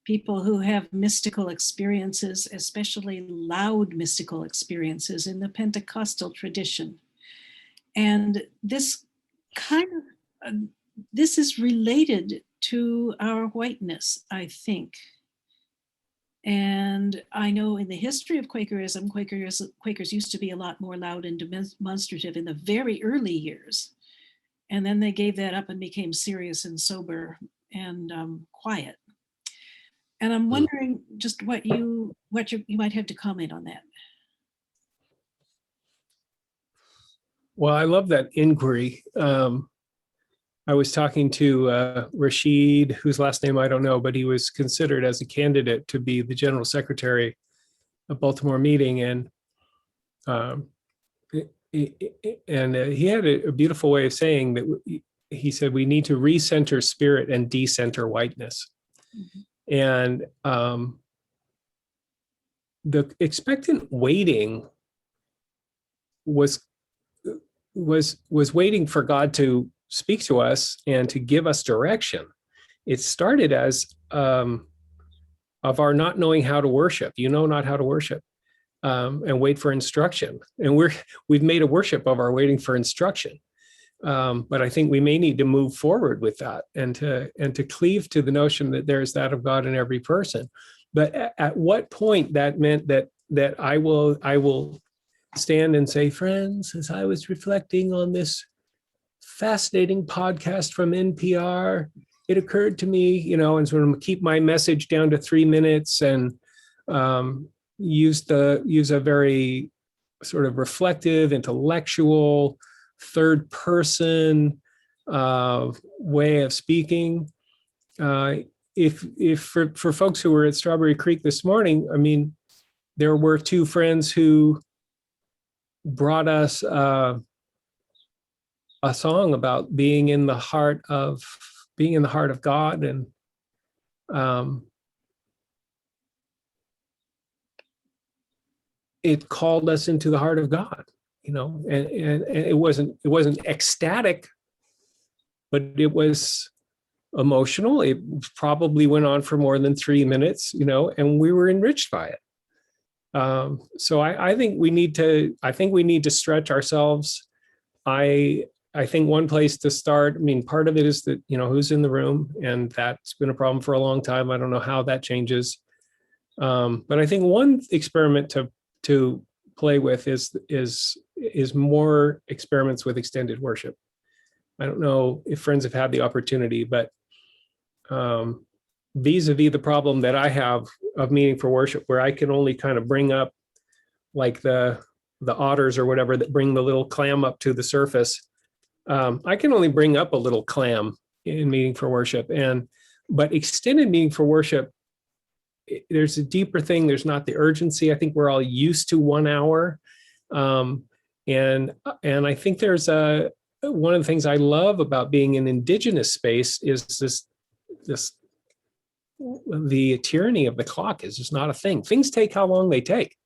people who have mystical experiences, especially loud mystical experiences in the Pentecostal tradition. And this kind of, this is related to our whiteness, I think. And I know in the history of Quakerism, Quakers used to be a lot more loud and demonstrative in the very early years. And then they gave that up and became serious and sober and quiet. And I'm wondering just what you might have to comment on that. Well, I love that inquiry. I was talking to Rashid, whose last name I don't know, but he was considered as a candidate to be the general secretary of Baltimore meeting. And he had a beautiful way of saying that. He said, we need to recenter spirit and decenter whiteness. Mm-hmm. And the expectant waiting was waiting for God to speak to us and to give us direction. It started as of our not knowing how to worship, not how to worship, and wait for instruction. And we've made a worship of our waiting for instruction. But I think we may need to move forward with that and to cleave to the notion that there's that of God in every person. But at what point that meant that I will stand and say, friends, as I was reflecting on this fascinating podcast from NPR, it occurred to me, and sort of keep my message down to 3 minutes and use a very sort of reflective, intellectual, third person way of speaking. If for folks who were at Strawberry Creek this morning, I mean, there were two friends who brought us a song about being in the heart of God, and it called us into the heart of God. And it wasn't ecstatic, but it was emotional. It probably went on for more than 3 minutes, and we were enriched by it. So I think we need to stretch ourselves. I think one place to start, I mean, part of it is that, who's in the room, and that's been a problem for a long time. I don't know how that changes. But I think one experiment to play with is more experiments with extended worship. I don't know if friends have had the opportunity, but vis-a-vis the problem that I have of meaning for worship, where I can only kind of bring up like the otters or whatever that bring the little clam up to the surface. I can only bring up a little clam in meaning for worship, but extended meaning for worship, there's a deeper thing. There's not the urgency. I think we're all used to 1 hour. And I think there's one of the things I love about being in indigenous space is the tyranny of the clock is just not a thing. Things take how long they take.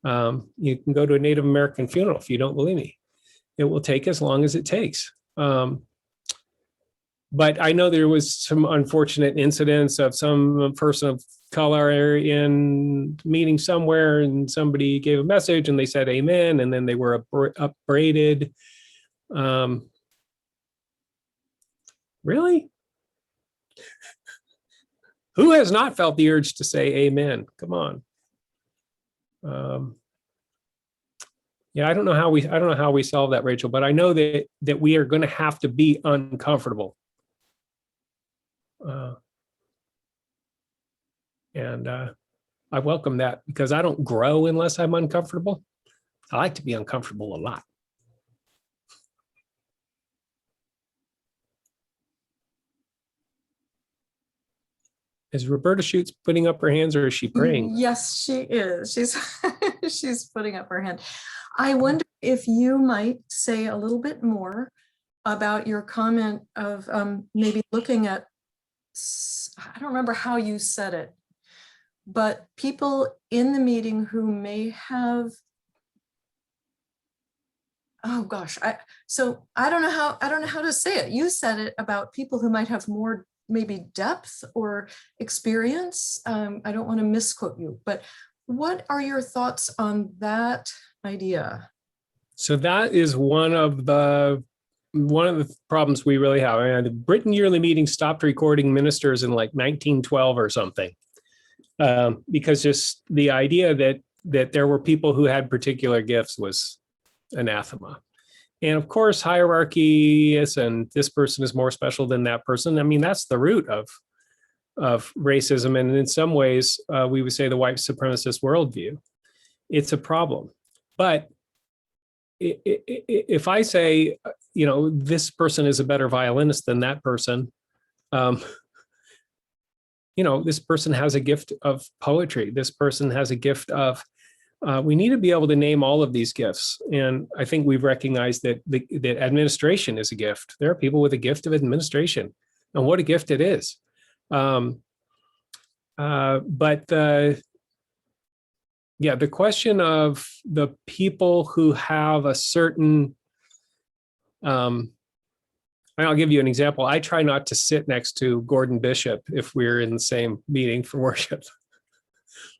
You can go to a Native American funeral if you don't believe me. It will take as long as it takes. But I know there was some unfortunate incidents of some person of color in meeting somewhere, and somebody gave a message and they said amen, and then they were upbraided. Really? Who has not felt the urge to say amen? Come on. Yeah, I don't know how we solve that, Rachel, but I know that we are going to have to be uncomfortable. And I welcome that, because I don't grow unless I'm uncomfortable. I like to be uncomfortable a lot. Is Roberta Schutz putting up her hands, or is she praying? Yes, she is. She's putting up her hand. I wonder if you might say a little bit more about your comment of maybe looking at, I don't remember how you said it, but people in the meeting who may have, oh gosh, I don't know how to say it. You said it about people who might have more maybe depth or experience. I don't want to misquote you, but what are your thoughts on that idea? So that is one of the problems we really have. I mean, the Britain Yearly Meeting stopped recording ministers in like 1912 or something, because just the idea that there were people who had particular gifts was anathema. And of course, hierarchy is, and this person is more special than that person. I mean, that's the root of racism. And in some ways, we would say the white supremacist worldview. It's a problem. But if I say, this person is a better violinist than that person, this person has a gift of poetry. This person has a gift of, we need to be able to name all of these gifts. And I think we've recognized that that administration is a gift. There are people with a gift of administration, and what a gift it is. The question of the people who have a certain, I'll give you an example. I try not to sit next to Gordon Bishop if we're in the same meeting for worship,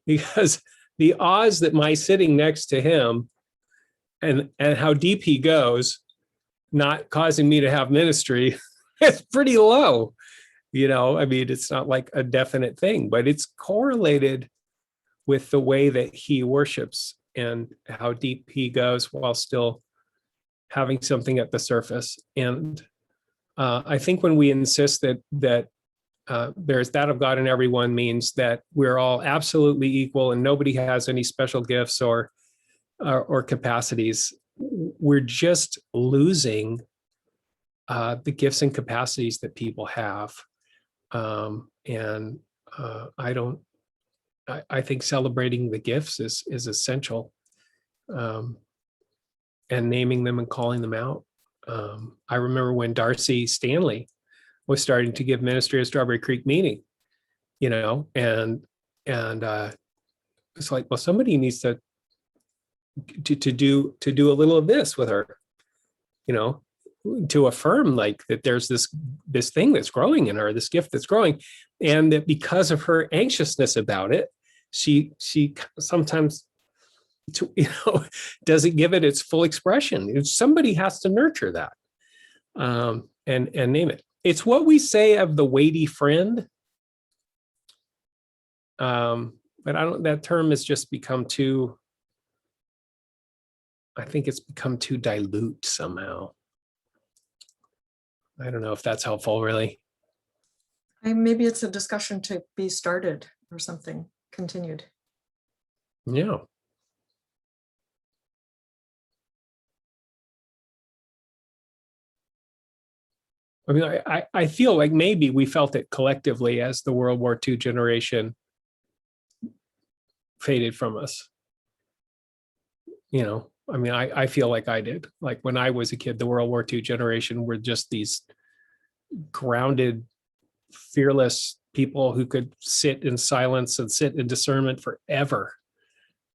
because the odds that my sitting next to him and how deep he goes, not causing me to have ministry, is pretty low. I mean, it's not like a definite thing, but it's correlated with the way that he worships and how deep he goes while still having something at the surface. And I think when we insist that there's that of God in everyone means that we're all absolutely equal and nobody has any special gifts or capacities, we're just losing the gifts and capacities that people have. I think celebrating the gifts is essential, and naming them and calling them out. I remember when Darcy Stanley was starting to give ministry at Strawberry Creek meeting, and it's like, well, somebody needs to do a little of this with her, to affirm like that there's this thing that's growing in her, this gift that's growing, and that because of her anxiousness about it, she sometimes doesn't give it its full expression. Somebody has to nurture that, and name it. It's what we say of the weighty friend. But that term has just become too, I think it's become too dilute somehow. I don't know if that's helpful, really. Maybe it's a discussion to be started or something, continued. Yeah. I mean, I feel like maybe we felt it collectively as the World War II generation faded from us. I mean, I feel like I did. Like when I was a kid, the World War II generation were just these grounded, fearless people who could sit in silence and sit in discernment forever,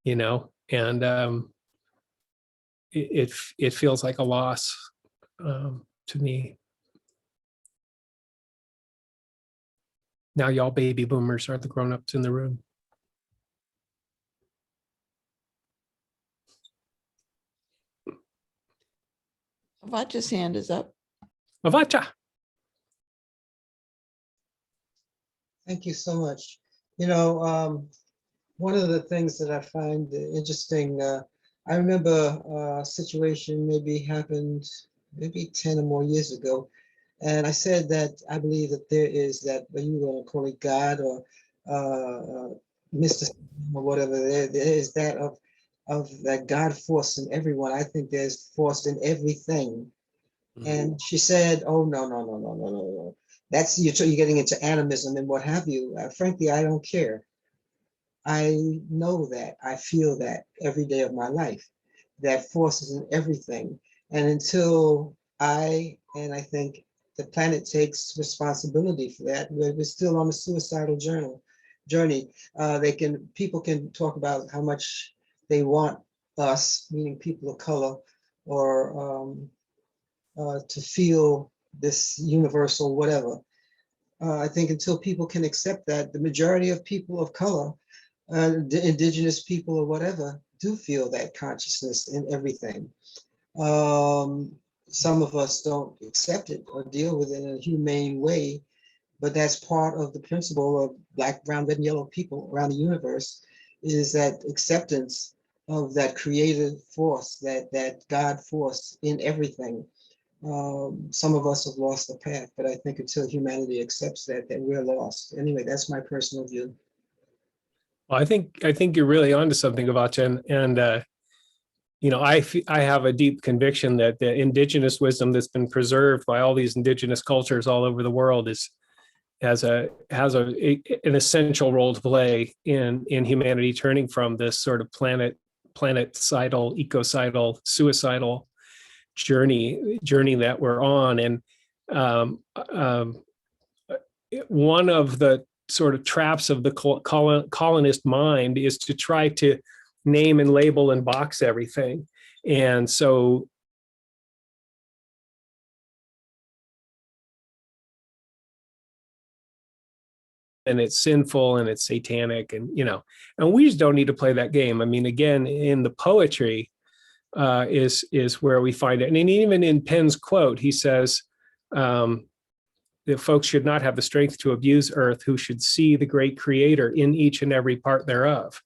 you know, and it feels like a loss to me. Now y'all baby boomers are the grown-ups in the room. Avacha's hand is up. Avacha. Thank you so much. You know, one of the things that I find interesting, I remember a situation maybe happened maybe 10 or more years ago. And I said that I believe that there is that, what you want to call it, God or mysticism or whatever, there is that of that God force in everyone. I think there's force in everything. And she said, oh, no, no, no, no, no, no, no. That's, you're getting into animism and what have you. Frankly, I don't care. I know that, I feel that every day of my life, that force is in everything. And until and I think the planet takes responsibility for that, we're still on a suicidal journey. People can talk about how much they want us, meaning people of color, or to feel this universal whatever. I think until people can accept that, the majority of people of color, the indigenous people or whatever, do feel that consciousness in everything. Some of us don't accept it or deal with it in a humane way, but that's part of the principle of Black, brown, red, and yellow people around the universe, is that acceptance of that creative force, that God force in everything. Some of us have lost the path, but I think until humanity accepts that, then we're lost. Anyway, that's my personal view. Well, I think you're really onto something, Avacha, and you know, I have a deep conviction that the indigenous wisdom that's been preserved by all these indigenous cultures all over the world has an essential role to play in humanity turning from this sort of planecidal, ecocidal, suicidal journey that we're on. And one of the sort of traps of the colonist mind is to try to name and label and box everything. And so and it's sinful and it's satanic, and you know, and we just don't need to play that game. I mean, again, in the poetry is where we find it. And even in Penn's quote, he says that folks should not have the strength to abuse earth, who should see the great creator in each and every part thereof.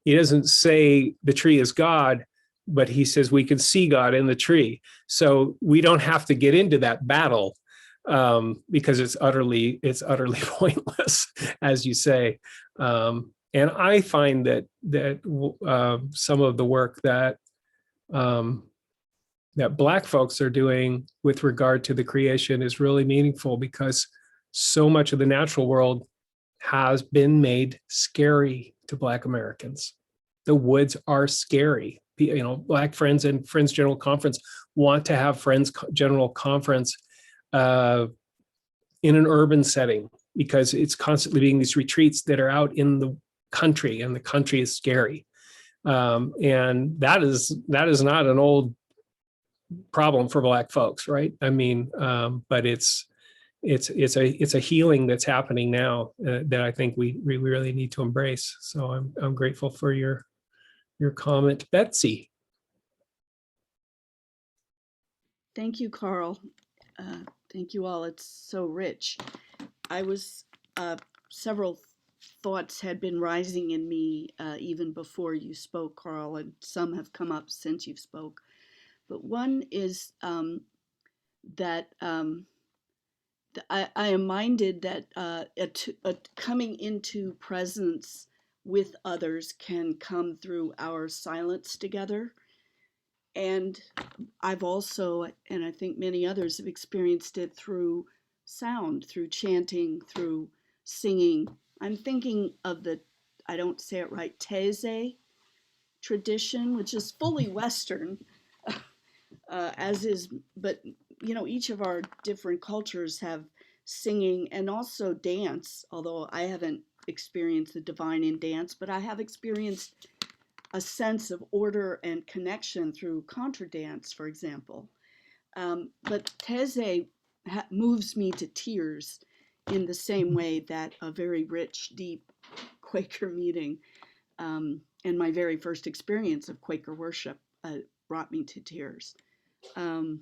He doesn't say the tree is God, but he says we can see God in the tree. So we don't have to get into that battle because it's utterly pointless, as you say. And I find that some of the work that Black folks are doing with regard to the creation is really meaningful, because so much of the natural world has been made scary to Black Americans. The woods are scary. You know, Black Friends and Friends General Conference want to have Friends General Conference in an urban setting, because it's constantly being these retreats that are out in the country, and the country is scary. And that is not an old problem for Black folks, right? I mean, but it's a healing that's happening now that I think we really need to embrace. So I'm grateful for your comment, Betsy. Thank you, Carl. Thank you all. It's so rich. Several thoughts had been rising in me even before you spoke, Carl, and some have come up since you've spoke. But one is that I am minded that coming into presence with others can come through our silence together. And I've also, and I think many others have experienced it through sound, through chanting, through singing. I'm thinking of I don't say it right, teze, tradition, which is fully Western, as is, but each of our different cultures have singing and also dance, although I haven't experienced the divine in dance, but I have experienced a sense of order and connection through contra dance, for example. But Teze moves me to tears in the same way that a very rich, deep Quaker meeting and my very first experience of Quaker worship brought me to tears. And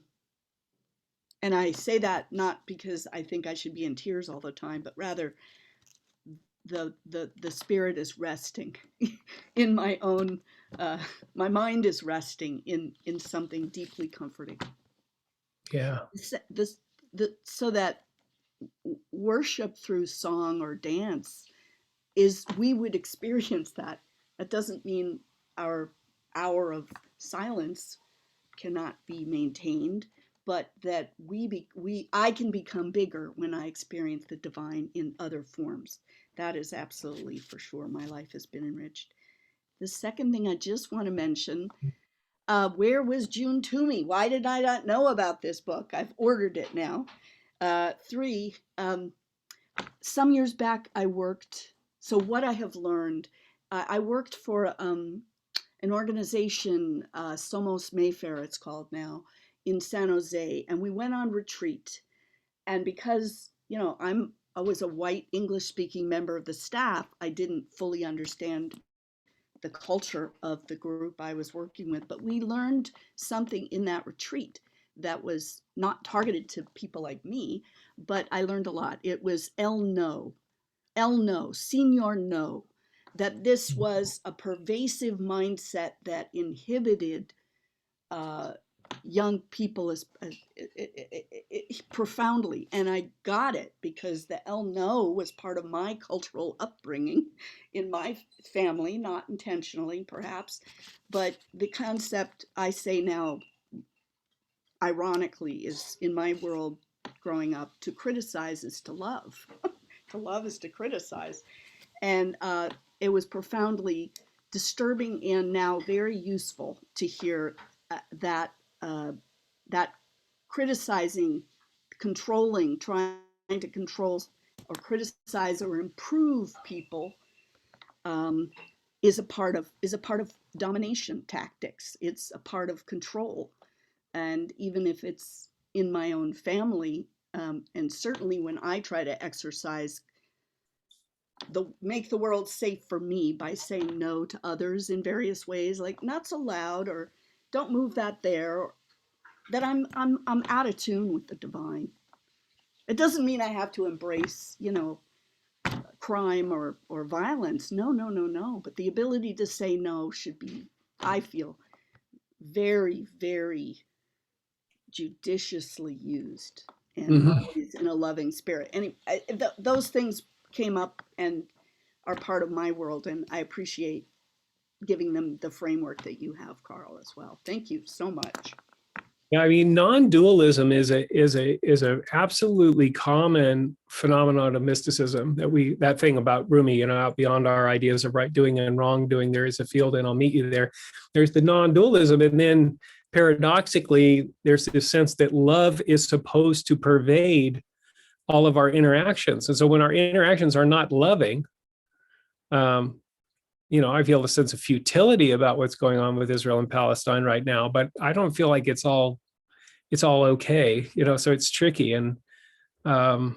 I say that not because I think I should be in tears all the time, but rather the spirit is resting in my own, my mind is resting in something deeply comforting. Yeah. So that worship through song or dance is, we would experience that. That doesn't mean our hour of silence cannot be maintained, but that I can become bigger when I experience the divine in other forms. That is absolutely for sure. My life has been enriched. The second thing I just want to mention, where was June Toomey? Why did I not know about this book? I've ordered it now. 3, some years back I worked, so what I have learned, I worked for an organization, Somos Mayfair it's called now, in San Jose, and we went on retreat. And because, I was a white English-speaking member of the staff, I didn't fully understand the culture of the group I was working with, but we learned something in that retreat that was not targeted to people like me, but I learned a lot. It was El No, Señor No, that this was a pervasive mindset that inhibited young people profoundly. And I got it because the El No was part of my cultural upbringing in my family, not intentionally perhaps, but the concept I say now, ironically, is in my world growing up, to criticize is to love. To love is to criticize. And it was profoundly disturbing and now very useful to hear that criticizing, controlling, trying to control or criticize or improve people is a part of domination tactics. It's a part of control. And even if it's in my own family, and certainly when I try to exercise make the world safe for me by saying no to others in various ways, like not so loud or don't move that there, that I'm out of tune with the divine. It doesn't mean I have to embrace, crime or violence. No. But the ability to say no should be, I feel, very, very judiciously used and always in a loving spirit. And those things came up and are part of my world, and I appreciate giving them the framework that you have, Carl, as well. Thank you so much. Yeah, I mean, non-dualism is a absolutely common phenomenon of mysticism, that thing about Rumi, out beyond our ideas of right doing and wrong doing, there is a field and I'll meet you there. There's the non-dualism, and then paradoxically, there's this sense that love is supposed to pervade all of our interactions. And so when our interactions are not loving, I feel a sense of futility about what's going on with Israel and Palestine right now, but I don't feel like it's all okay, so it's tricky. And I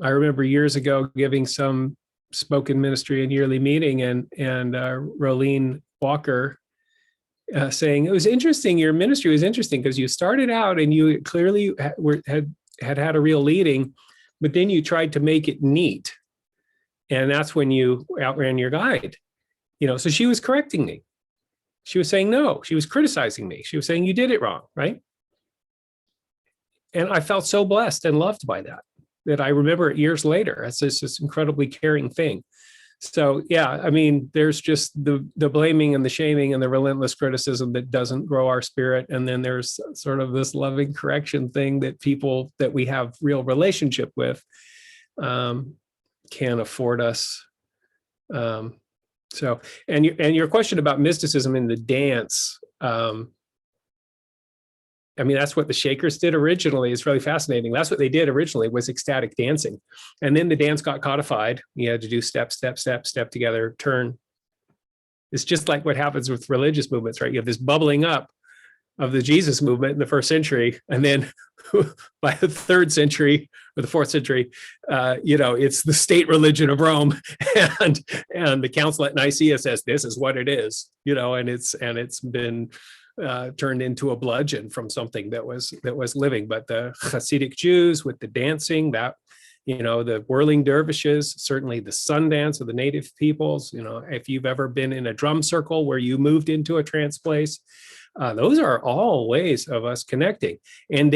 remember years ago giving some spoken ministry and yearly meeting, and Rolene Walker saying, it was interesting, your ministry was interesting because you started out and you clearly had a real leading, but then you tried to make it neat. And that's when you outran your guide. So she was correcting me. She was saying no. She was criticizing me. She was saying you did it wrong, right? And I felt so blessed and loved by that I remember it years later. It's just this incredibly caring thing. So yeah, I mean, there's just the blaming and the shaming and the relentless criticism that doesn't grow our spirit. And then there's sort of this loving correction thing that people that we have real relationship with can afford us. So, and your question about mysticism in the dance, I mean, that's what the Shakers did originally. It's really fascinating. That's what they did originally, was ecstatic dancing. And then the dance got codified. You had to do step, step, step, step together, turn. It's just like what happens with religious movements, right? You have this bubbling up of the Jesus movement in the 1st century. And then by the 3rd century or the 4th century, it's the state religion of Rome. And the council at Nicaea says, this is what it is, and it's been turned into a bludgeon from something that was living. But the Hasidic Jews with the dancing, that, the whirling dervishes, certainly the sun dance of the native peoples, if you've ever been in a drum circle where you moved into a trance place, those are all ways of us connecting. And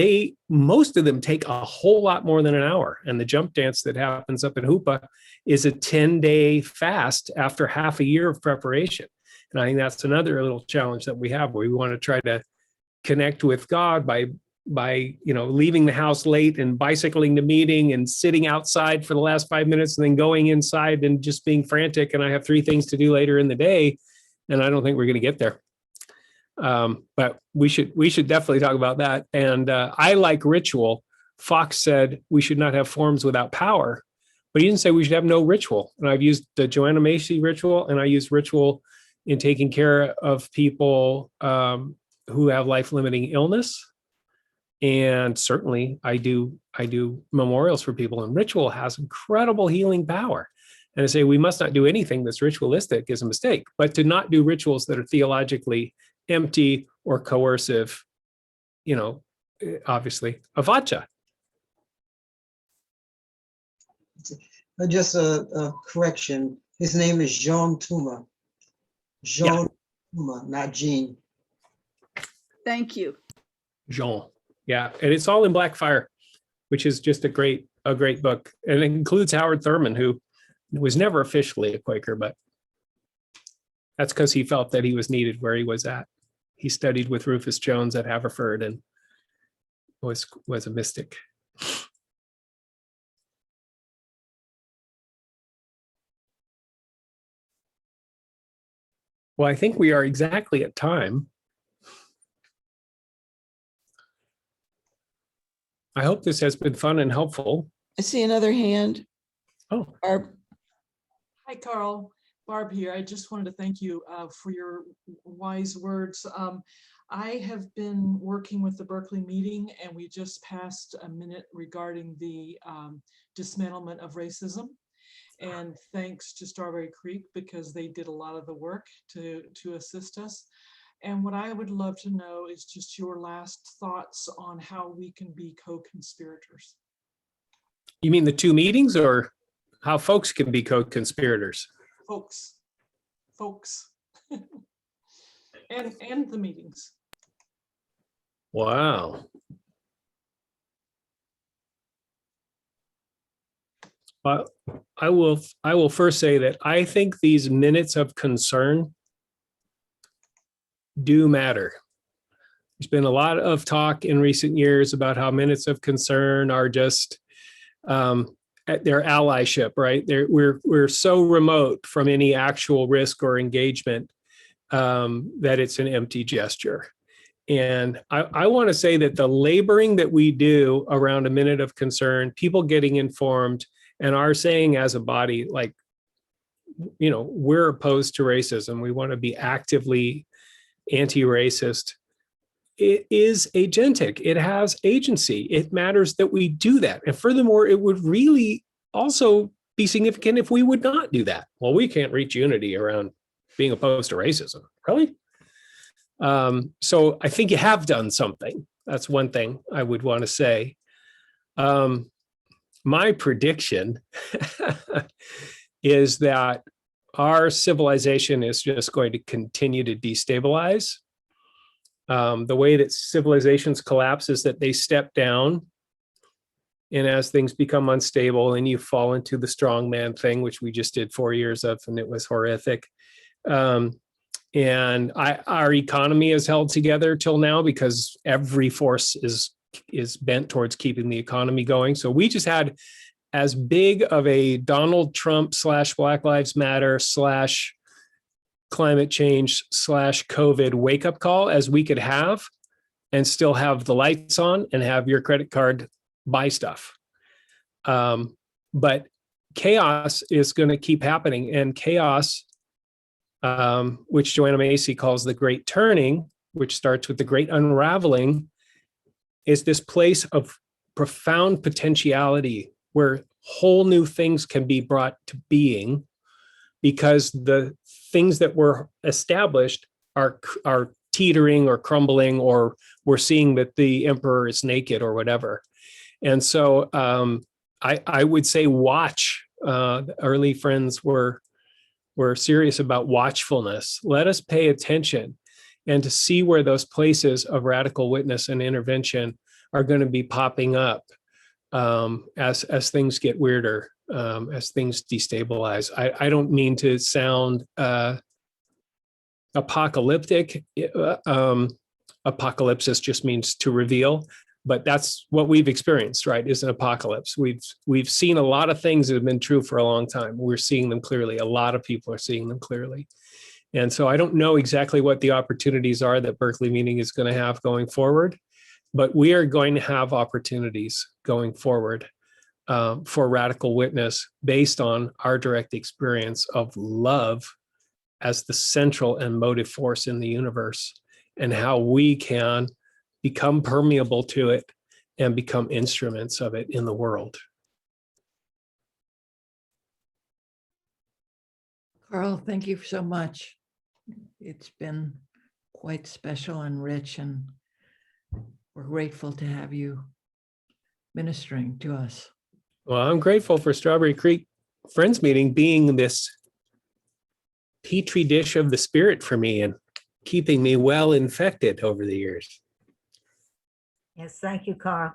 most of them take a whole lot more than an hour. And the jump dance that happens up in Hoopa is a 10-day fast after half a year of preparation. And I think that's another little challenge that we have, where we want to try to connect with God by leaving the house late and bicycling to meeting and sitting outside for the last 5 minutes and then going inside and just being frantic. And I have 3 things to do later in the day. And I don't think we're going to get there. But we should definitely talk about that. And I like ritual. Fox said we should not have forms without power, but he didn't say we should have no ritual. And I've used the Joanna Macy ritual, and I use ritual in taking care of people who have life-limiting illness. And certainly I do memorials for people, and ritual has incredible healing power. And I say we must not do anything that's ritualistic is a mistake, but to not do rituals that are theologically empty or coercive, obviously avacha. Just a correction. His name is Jean Tuma. Jean Tuma, not Jean. Thank you. Jean. Yeah. And it's all in Blackfire, which is just a great book. And it includes Howard Thurman, who was never officially a Quaker, but that's because he felt that he was needed where he was at. He studied with Rufus Jones at Haverford and was a mystic. Well, I think we are exactly at time. I hope this has been fun and helpful. I see another hand. Oh, Barb. Hi, Carl. Barb here. I just wanted to thank you for your wise words. I have been working with the Berkeley meeting, and we just passed a minute regarding the dismantlement of racism. And thanks to Strawberry Creek, because they did a lot of the work to assist us. And what I would love to know is just your last thoughts on how we can be co-conspirators. you mean the 2 meetings, or how folks can be co-conspirators? Folks. and the meetings. Wow. Well, I will first say that I think these minutes of concern do matter. There's been a lot of talk in recent years about how minutes of concern are just their allyship, right? We're so remote from any actual risk or engagement that it's an empty gesture. And I want to say that the laboring that we do around a minute of concern, people getting informed, and our saying as a body, like, we're opposed to racism. We want to be actively anti-racist. It is agentic. It has agency. It matters that we do that. And furthermore, it would really also be significant if we would not do that. Well, we can't reach unity around being opposed to racism. Really? So I think you have done something. That's one thing I would want to say. My prediction is that our civilization is just going to continue to destabilize. The way that civilizations collapse is that they step down, and as things become unstable, and you fall into the strongman thing, which we just did 4 years of, and it was horrific. And our economy is held together till now because every force is bent towards keeping the economy going. So we just had as big of a Donald Trump / Black Lives Matter / climate change / COVID wake up call as we could have, and still have the lights on and have your credit card buy stuff. But chaos is going to keep happening, and chaos, which Joanna Macy calls the great turning, which starts with the great unraveling, is this place of profound potentiality where whole new things can be brought to being, because the things that were established are teetering or crumbling, or we're seeing that the emperor is naked or whatever. And so I would say watch. Early friends were serious about watchfulness. Let us pay attention and to see where those places of radical witness and intervention are going to be popping up as things get weirder, as things destabilize. I don't mean to sound apocalyptic. Apocalypsis just means to reveal, but that's what we've experienced, right? Is an apocalypse. We've seen a lot of things that have been true for a long time. We're seeing them clearly. A lot of people are seeing them clearly. And so I don't know exactly what the opportunities are that Berkeley Meeting is going to have going forward, but we are going to have opportunities going forward for radical witness based on our direct experience of love as the central and motive force in the universe, and how we can become permeable to it and become instruments of it in the world. Carl, thank you so much. It's been quite special and rich, and we're grateful to have you ministering to us. Well, I'm grateful for Strawberry Creek Friends Meeting being this petri dish of the spirit for me and keeping me well infected over the years. Yes, thank you, Carl.